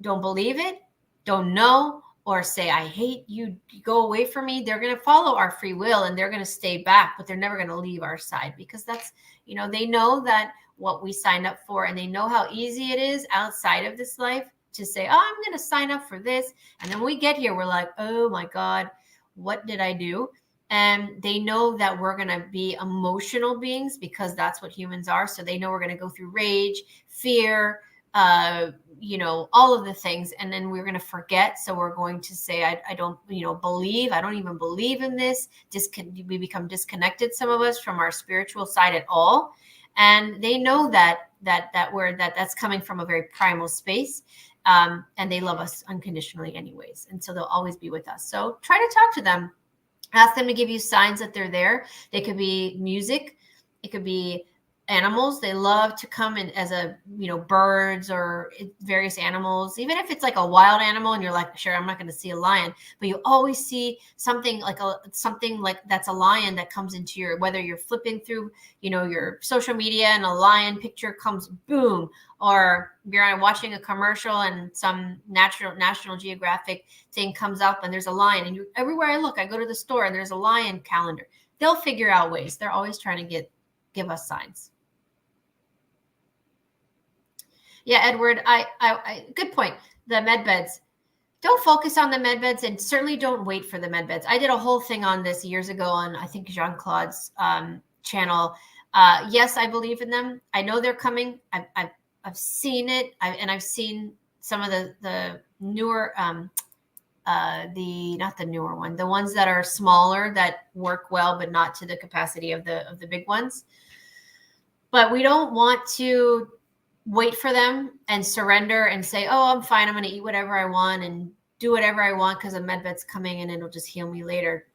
don't believe it, don't know, or say, I hate you, go away from me, they're going to follow our free will, and they're going to stay back, but they're never going to leave our side, because that's, they know that what we signed up for, and they know how easy it is outside of this life to say, oh, I'm going to sign up for this. And then we get here, we're like, oh my God, what did I do? And they know that we're going to be emotional beings, because that's what humans are. So they know we're going to go through rage, fear, all of the things. And then we're going to forget. So we're going to say, I don't, believe, I don't even believe in this. We become disconnected, some of us, from our spiritual side at all. And they know that's coming from a very primal space. And they love us unconditionally anyways. And so they'll always be with us. So try to talk to them. Ask them to give you signs that they're there. They could be music. It could be animals. They love to come in as birds or various animals, even if it's like a wild animal and you're like, sure, I'm not going to see a lion, but you always see something like that's a lion that comes into your, whether you're flipping through, your social media and a lion picture comes, boom, or you're watching a commercial and some National Geographic thing comes up and there's a lion, and everywhere I look, I go to the store and there's a lion calendar. They'll figure out ways. They're always trying to give us signs. Yeah, Edward, I good point. The med beds. Don't focus on the med beds, and certainly don't wait for the med beds. I did a whole thing on this years ago on, I think, Jean-Claude's channel. Yes, I believe in them. I know they're coming. I've seen it. I've seen some of the newer, not the newer one, the ones that are smaller that work well, but not to the capacity of the big ones. But we don't want to wait for them and surrender and say, oh, I'm fine, I'm going to eat whatever I want and do whatever I want because a med bed's coming and it'll just heal me later.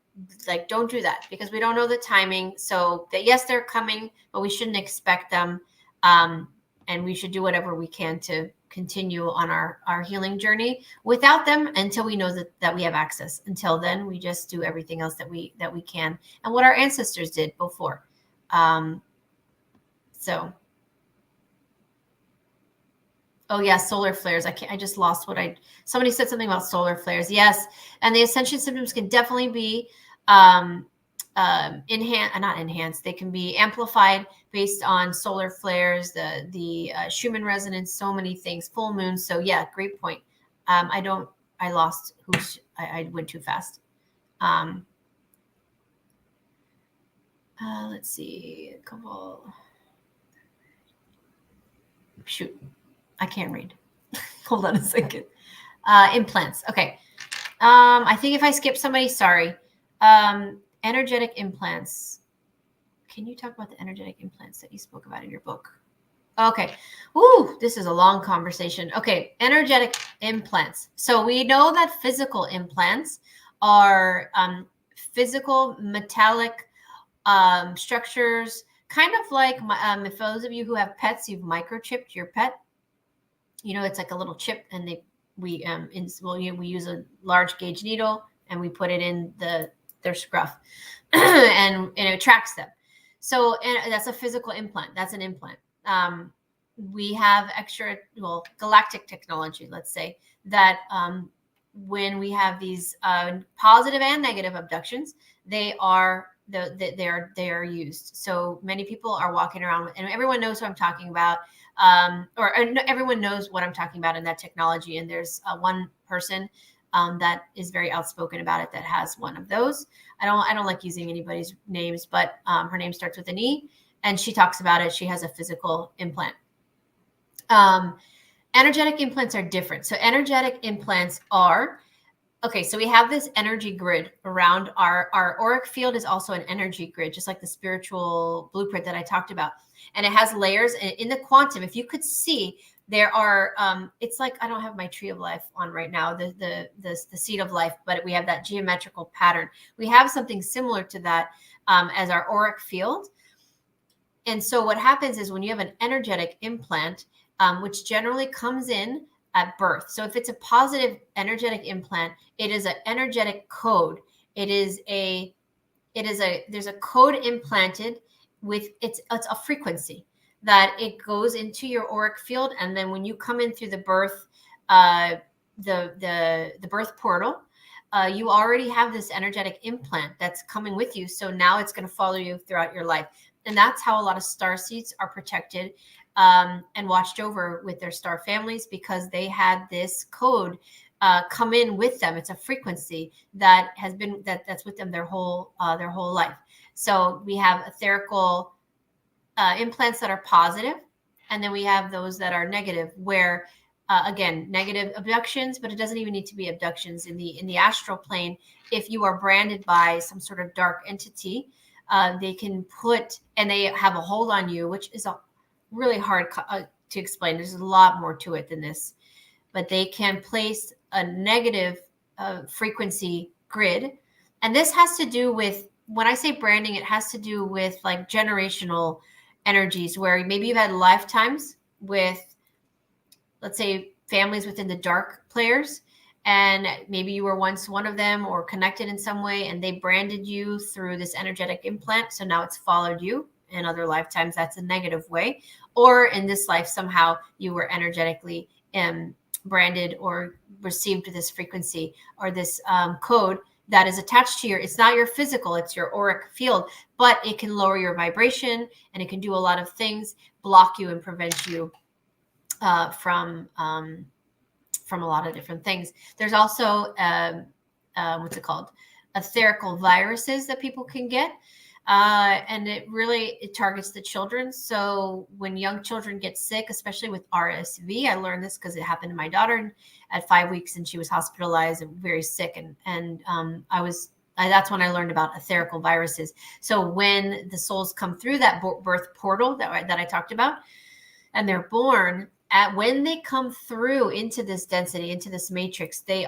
Like, don't do that, because we don't know the timing. So that, yes, they're coming, but we shouldn't expect them. And we should do whatever we can to continue on our healing journey without them until we know that we have access. Until then, we just do everything else that we can, and what our ancestors did before. Oh yeah, solar flares. I just lost somebody said something about solar flares. Yes. And the ascension symptoms can definitely be not enhanced. They can be amplified based on solar flares, the Schumann resonance, so many things, full moon. So yeah, great point. I went too fast. Let's see, a couple. Shoot. I can't read. Hold on a second. Implants. Okay. I think if I skip somebody, sorry. Energetic implants. Can you talk about the energetic implants that you spoke about in your book? Okay. Ooh, this is a long conversation. Okay. Energetic implants. So we know that physical implants are physical metallic structures, kind of like if those of you who have pets, you've microchipped your pet. It's like a little chip, and we use a large gauge needle and we put it in their scruff, and it tracks them. So, and that's a physical implant. That's an implant. We have galactic technology, let's say, that when we have these positive and negative abductions, they are used. So many people are walking around, and everyone knows what I'm talking about. Everyone knows what I'm talking about in that technology. And there's one person that is very outspoken about it that has one of those. I don't like using anybody's names, but her name starts with an E, and she talks about it. She has a physical implant. Energetic implants are different. So energetic implants are, okay, so we have this energy grid around our auric field is also an energy grid, just like the spiritual blueprint that I talked about. And it has layers in the quantum. If you could see, there are, it's like, I don't have my tree of life on right now, the seed of life, but we have that geometrical pattern. We have something similar to that as our auric field. And so what happens is when you have an energetic implant, which generally comes in at birth. So if it's a positive energetic implant, it is an energetic code. There's a code implanted with it's a frequency that it goes into your auric field. And then when you come in through the birth, the birth portal, you already have this energetic implant that's coming with you. So now it's going to follow you throughout your life. And that's how a lot of starseeds are protected and watched over with their star families, because they had this code come in with them. It's a frequency that has been that's with them their whole life. So we have etherical implants that are positive, and then we have those that are negative, where again, negative abductions, but it doesn't even need to be abductions in the astral plane. If you are branded by some sort of dark entity, they can they have a hold on you, which is a really hard to explain. There's a lot more to it than this, but they can place a negative frequency grid. And this has to do with, when I say branding, it has to do with like generational energies where maybe you've had lifetimes with, let's say, families within the dark players, and maybe you were once one of them or connected in some way, and they branded you through this energetic implant. So now it's followed you in other lifetimes. That's a negative way. Or in this life, somehow you were energetically branded or received this frequency or this code that is attached to it's not your physical, it's your auric field, but it can lower your vibration and it can do a lot of things, block you and prevent you from a lot of different things. There's also what's it called? Etherical viruses that people can get. And it targets the children. So when young children get sick, especially with RSV, I learned this because it happened to my daughter at 5 weeks, and she was hospitalized and very sick. And that's when I learned about etherical viruses. So when the souls come through that birth portal that I talked about, and they're born, when they come through into this density, into this matrix, we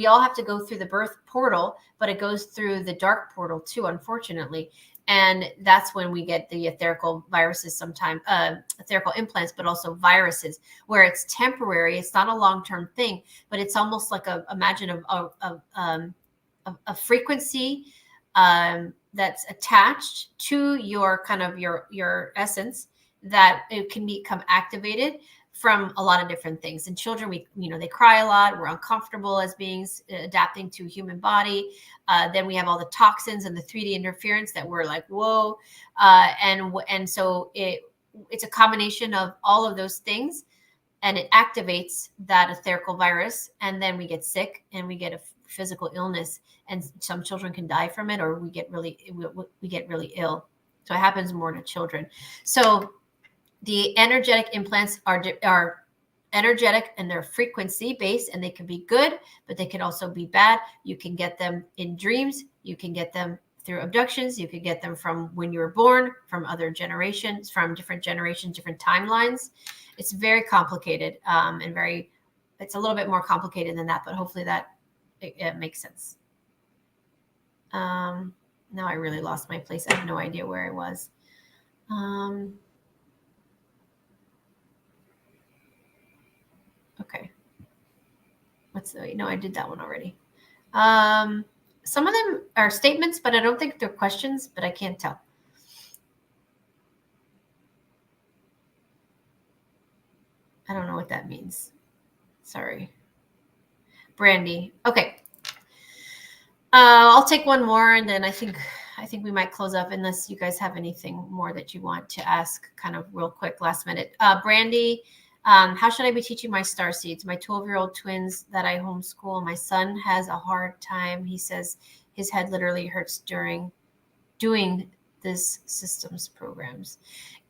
all have to go through the birth portal, but it goes through the dark portal too, unfortunately. And that's when we get the etherical viruses sometimes, etherical implants, but also viruses, where it's temporary. It's not a long-term thing, but it's almost like imagine a frequency that's attached to your kind of your essence, that it can become activated from a lot of different things. And children, they cry a lot. We're uncomfortable as beings adapting to human body. Then we have all the toxins and the 3D interference that we're like, whoa. And so it's a combination of all of those things, and it activates that etherical virus. And then we get sick and we get a physical illness, and some children can die from it, or we get really ill. So it happens more to children. So the energetic implants are energetic, and they're frequency based, and they can be good, but they can also be bad. You can get them in dreams. You can get them through abductions. You could get them from when you were born, from other generations, from different generations, different timelines. It's very complicated, it's a little bit more complicated than that, but hopefully that it makes sense. Now I really lost my place. I have no idea where I was. Okay. I did that one already. Some of them are statements, but I don't think they're questions, but I can't tell. I don't know what that means. Sorry. Brandy. Okay. I'll take one more, and then I think we might close up, unless you guys have anything more that you want to ask kind of real quick, last minute. Brandy, how should I be teaching my starseeds? My 12-year-old twins that I homeschool. My son has a hard time. He says his head literally hurts during doing this systems programs.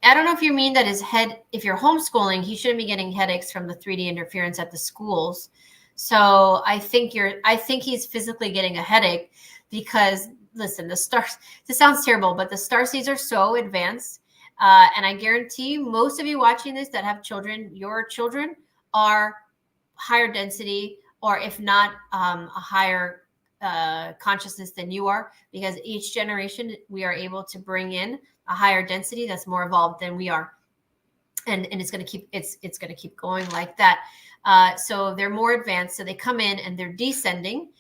I don't know if you mean that his head, if you're homeschooling, he shouldn't be getting headaches from the 3D interference at the schools. So I think he's physically getting a headache because, listen, this sounds terrible, but the starseeds are so advanced. And I guarantee you, most of you watching this that have children, your children are higher density, or if not a higher consciousness than you are, because each generation we are able to bring in a higher density that's more evolved than we are. And it's going to keep going like that. So they're more advanced. So they come in and they're descending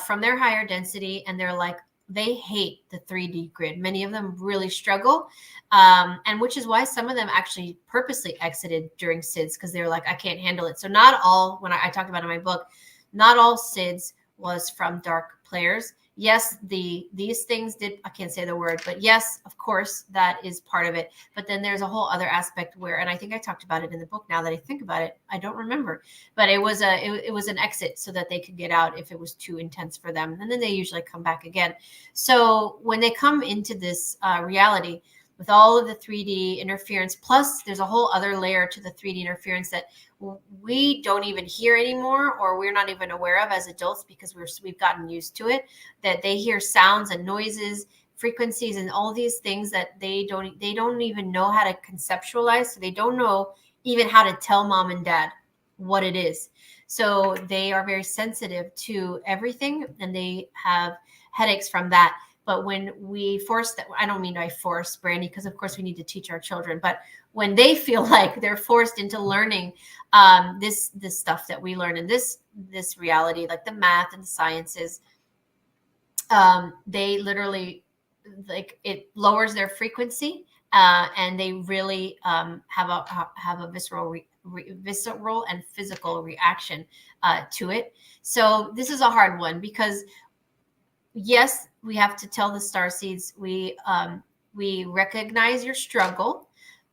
from their higher density, and they're like, they hate the 3D grid. Many of them really struggle. And which is why some of them actually purposely exited during SIDS, because they're like, I can't handle it. So not all, when I talked about in my book, not all SIDS was from dark players. Yes, these things did, I can't say the word, but yes, of course, that is part of it. But then there's a whole other aspect where, and I think I talked about it in the book, now that I think about it, I don't remember, but it was an exit so that they could get out if it was too intense for them. And then they usually come back again. So when they come into this reality with all of the 3D interference, plus there's a whole other layer to the 3D interference that we don't even hear anymore, or we're not even aware of as adults, because we've gotten used to it, that they hear sounds and noises, frequencies, and all these things that they don't even know how to conceptualize. So they don't know even how to tell mom and dad what it is. So they are very sensitive to everything, and they have headaches from that. But when we force that, I don't mean I force, Brandy, because of course we need to teach our children, but when they feel like they're forced into learning this stuff that we learn in this reality, like the math and the sciences, they literally, like, it lowers their frequency, and they really have a visceral and physical reaction to it. So this is a hard one, because yes, we have to tell the starseeds, we recognize your struggle,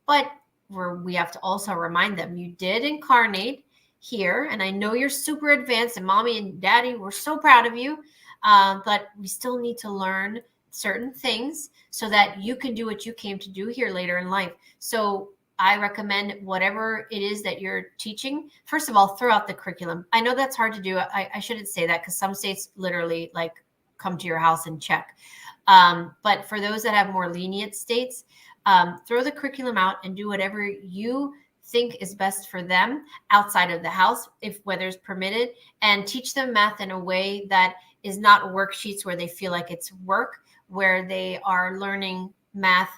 but we have to also remind them, you did incarnate here, and I know you're super advanced, and mommy and daddy, we're so proud of you, but we still need to learn certain things so that you can do what you came to do here later in life. So I recommend whatever it is that you're teaching, first of all, throw out the curriculum. I know that's hard to do. I shouldn't say that, because some states literally like come to your house and check. But for those that have more lenient states, throw the curriculum out and do whatever you think is best for them outside of the house, if weather's permitted, and teach them math in a way that is not worksheets where they feel like it's work, where they are learning math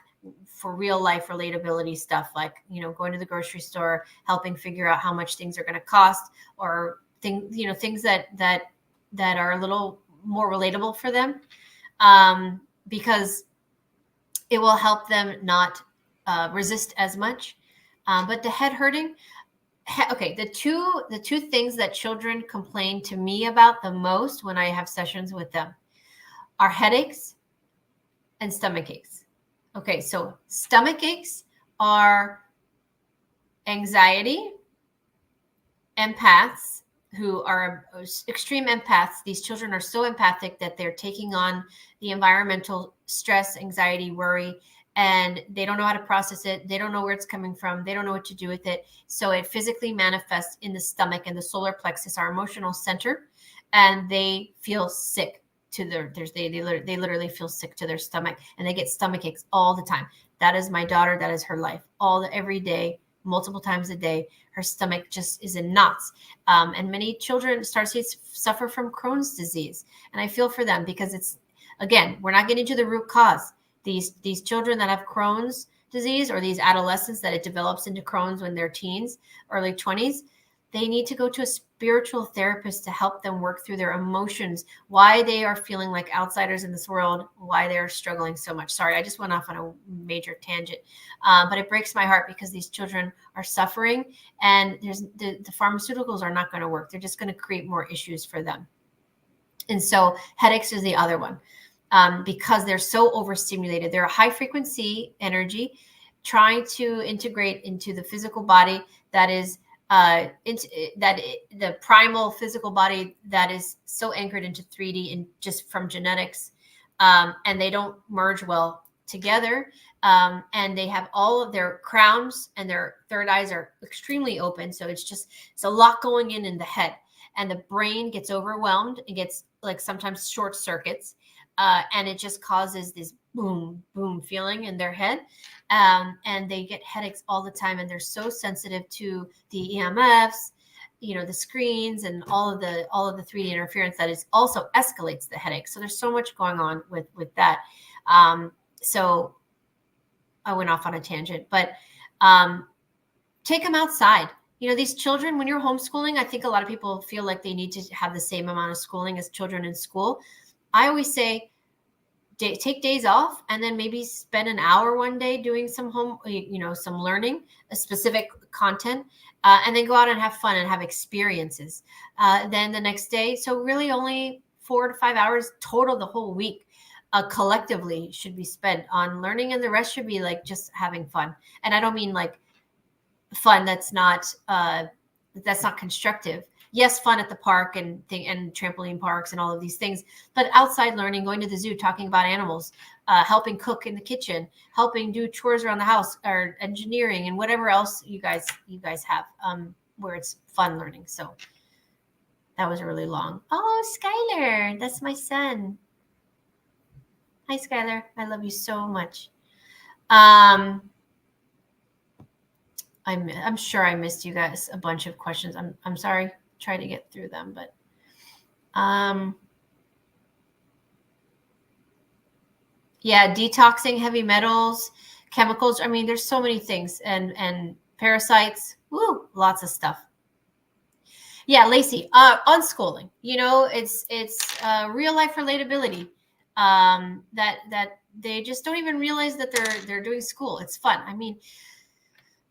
for real life relatability stuff, like, going to the grocery store, helping figure out how much things are going to cost, or things that are a little more relatable for them, because it will help them not resist as much. But the head hurting, okay, the two things that children complain to me about the most when I have sessions with them are headaches and stomach aches. Okay, so stomach aches are anxiety, empaths who are extreme empaths. These children are so empathic that they're taking on the environmental stress, anxiety, worry, and they don't know how to process it. They don't know where it's coming from. They don't know what to do with it. So it physically manifests in the stomach and the solar plexus, our emotional center, and they feel sick to they literally feel sick to their stomach, and they get stomach aches all the time. That is my daughter. That is her life. Every day, multiple times a day, her stomach just is in knots. And many children, starseeds, suffer from Crohn's disease. And I feel for them, because it's, again, we're not getting to the root cause. These children that have Crohn's disease, or these adolescents that it develops into Crohn's when they're teens, early 20s, they need to go to a spiritual therapist to help them work through their emotions, why they are feeling like outsiders in this world, why they're struggling so much. Sorry, I just went off on a major tangent, but it breaks my heart, because these children are suffering, and the pharmaceuticals are not going to work. They're just going to create more issues for them. And so headaches is the other one, because they're so overstimulated. They're a high frequency energy trying to integrate into the physical body that is the primal physical body that is so anchored into 3D and just from genetics, and they don't merge well together, and they have all of their crowns and their third eyes are extremely open, so it's a lot going in the head, and the brain gets overwhelmed. It gets, like, sometimes short circuits, and it just causes this boom boom feeling in their head, and they get headaches all the time, and they're so sensitive to the EMFs, the screens, and all of the 3D interference that is also escalates the headache. So there's so much going on with that. So I went off on a tangent, but take them outside. These children, when you're homeschooling, I think a lot of people feel like they need to have the same amount of schooling as children in school. I always say, take days off, and then maybe spend an hour one day doing some some learning, a specific content, and then go out and have fun and have experiences. Then the next day, so really only 4 to 5 hours total the whole week, collectively should be spent on learning, and the rest should be like just having fun. And I don't mean like fun that's not constructive. Yes, fun at the park and trampoline parks and all of these things, but outside learning, going to the zoo, talking about animals, helping cook in the kitchen, helping do chores around the house, or engineering, and whatever else you guys have, where it's fun learning. So that was really long. Oh, Skylar, that's my son. Hi, Skylar. I love you so much. I'm sure I missed you guys a bunch of questions. I'm sorry. Try to get through them, but Yeah, detoxing heavy metals, chemicals. I mean, there's so many things, and parasites. Woo, lots of stuff. Yeah, Lacey, unschooling. You know, it's real life relatability. That they just don't even realize that they're doing school. It's fun. I mean,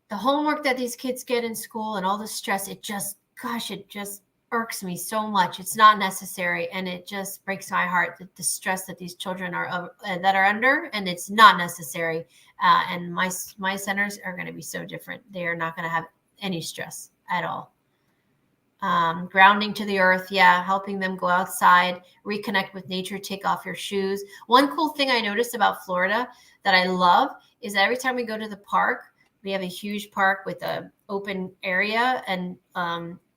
the homework that these kids get in school and all the stress, it just, gosh, it just irks me so much. It's not necessary, and it just breaks my heart that the stress that these children are that are under, and it's not necessary. And my centers are going to be so different. They are not going to have any stress at all. Grounding to the earth, yeah, helping them go outside, reconnect with nature, take off your shoes. One cool thing I noticed about Florida that I love is that every time we go to the park, we have a huge park with a open area, and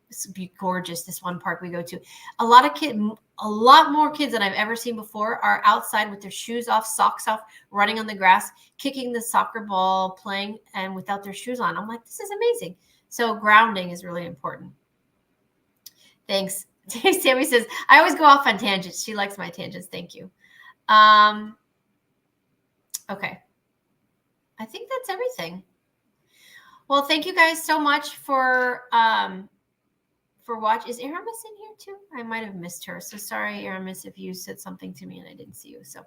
it's gorgeous. This one park we go to, a lot more kids than I've ever seen before are outside with their shoes off, socks off, running on the grass, kicking the soccer ball, playing, and without their shoes on. I'm like, this is amazing. So grounding is really important. Thanks. Sammy says, I always go off on tangents. She likes my tangents. Thank you. Okay. I think that's everything. Well, thank you guys so much for watch. Is Aramis in here too? I might have missed her. So sorry, Aramis, if you said something to me and I didn't see you. So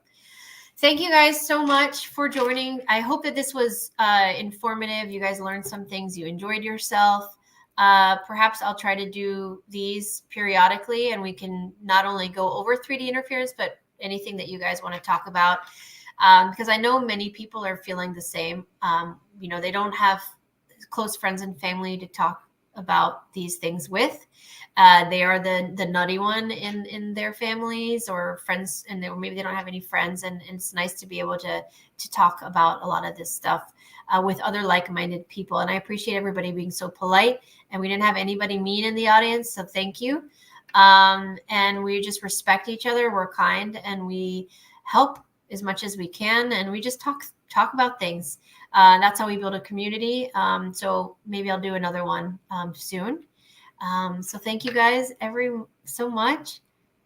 thank you guys so much for joining. I hope that this was informative. You guys learned some things. You enjoyed yourself. Perhaps I'll try to do these periodically, and we can not only go over 3D interference, but anything that you guys want to talk about. Because I know many people are feeling the same. You know, they don't have close friends and family to talk about these things with. They are the nutty one in their families or friends, and maybe they don't have any friends. And it's nice to be able to talk about a lot of this stuff with other like-minded people. And I appreciate everybody being so polite, and we didn't have anybody mean in the audience. So thank you. And we just respect each other. We're kind, and we help as much as we can. And we just talk about things. That's how we build a community. So maybe I'll do another one soon. So thank you guys so much.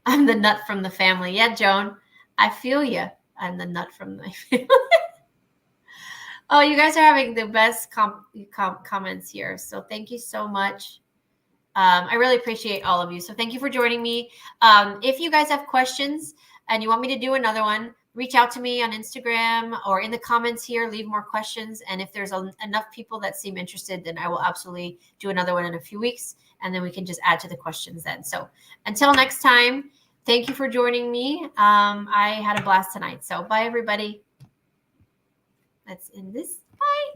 I'm the nut from the family. Yeah, Joan, I feel you. I'm the nut from the family. Oh, you guys are having the best comments here. So thank you so much. I really appreciate all of you. So thank you for joining me. If you guys have questions and you want me to do another one, reach out to me on Instagram or in the comments here, leave more questions. And if there's enough people that seem interested, then I will absolutely do another one in a few weeks. And then we can just add to the questions then. So until next time, thank you for joining me. I had a blast tonight. So bye, everybody. Let's end this. Bye.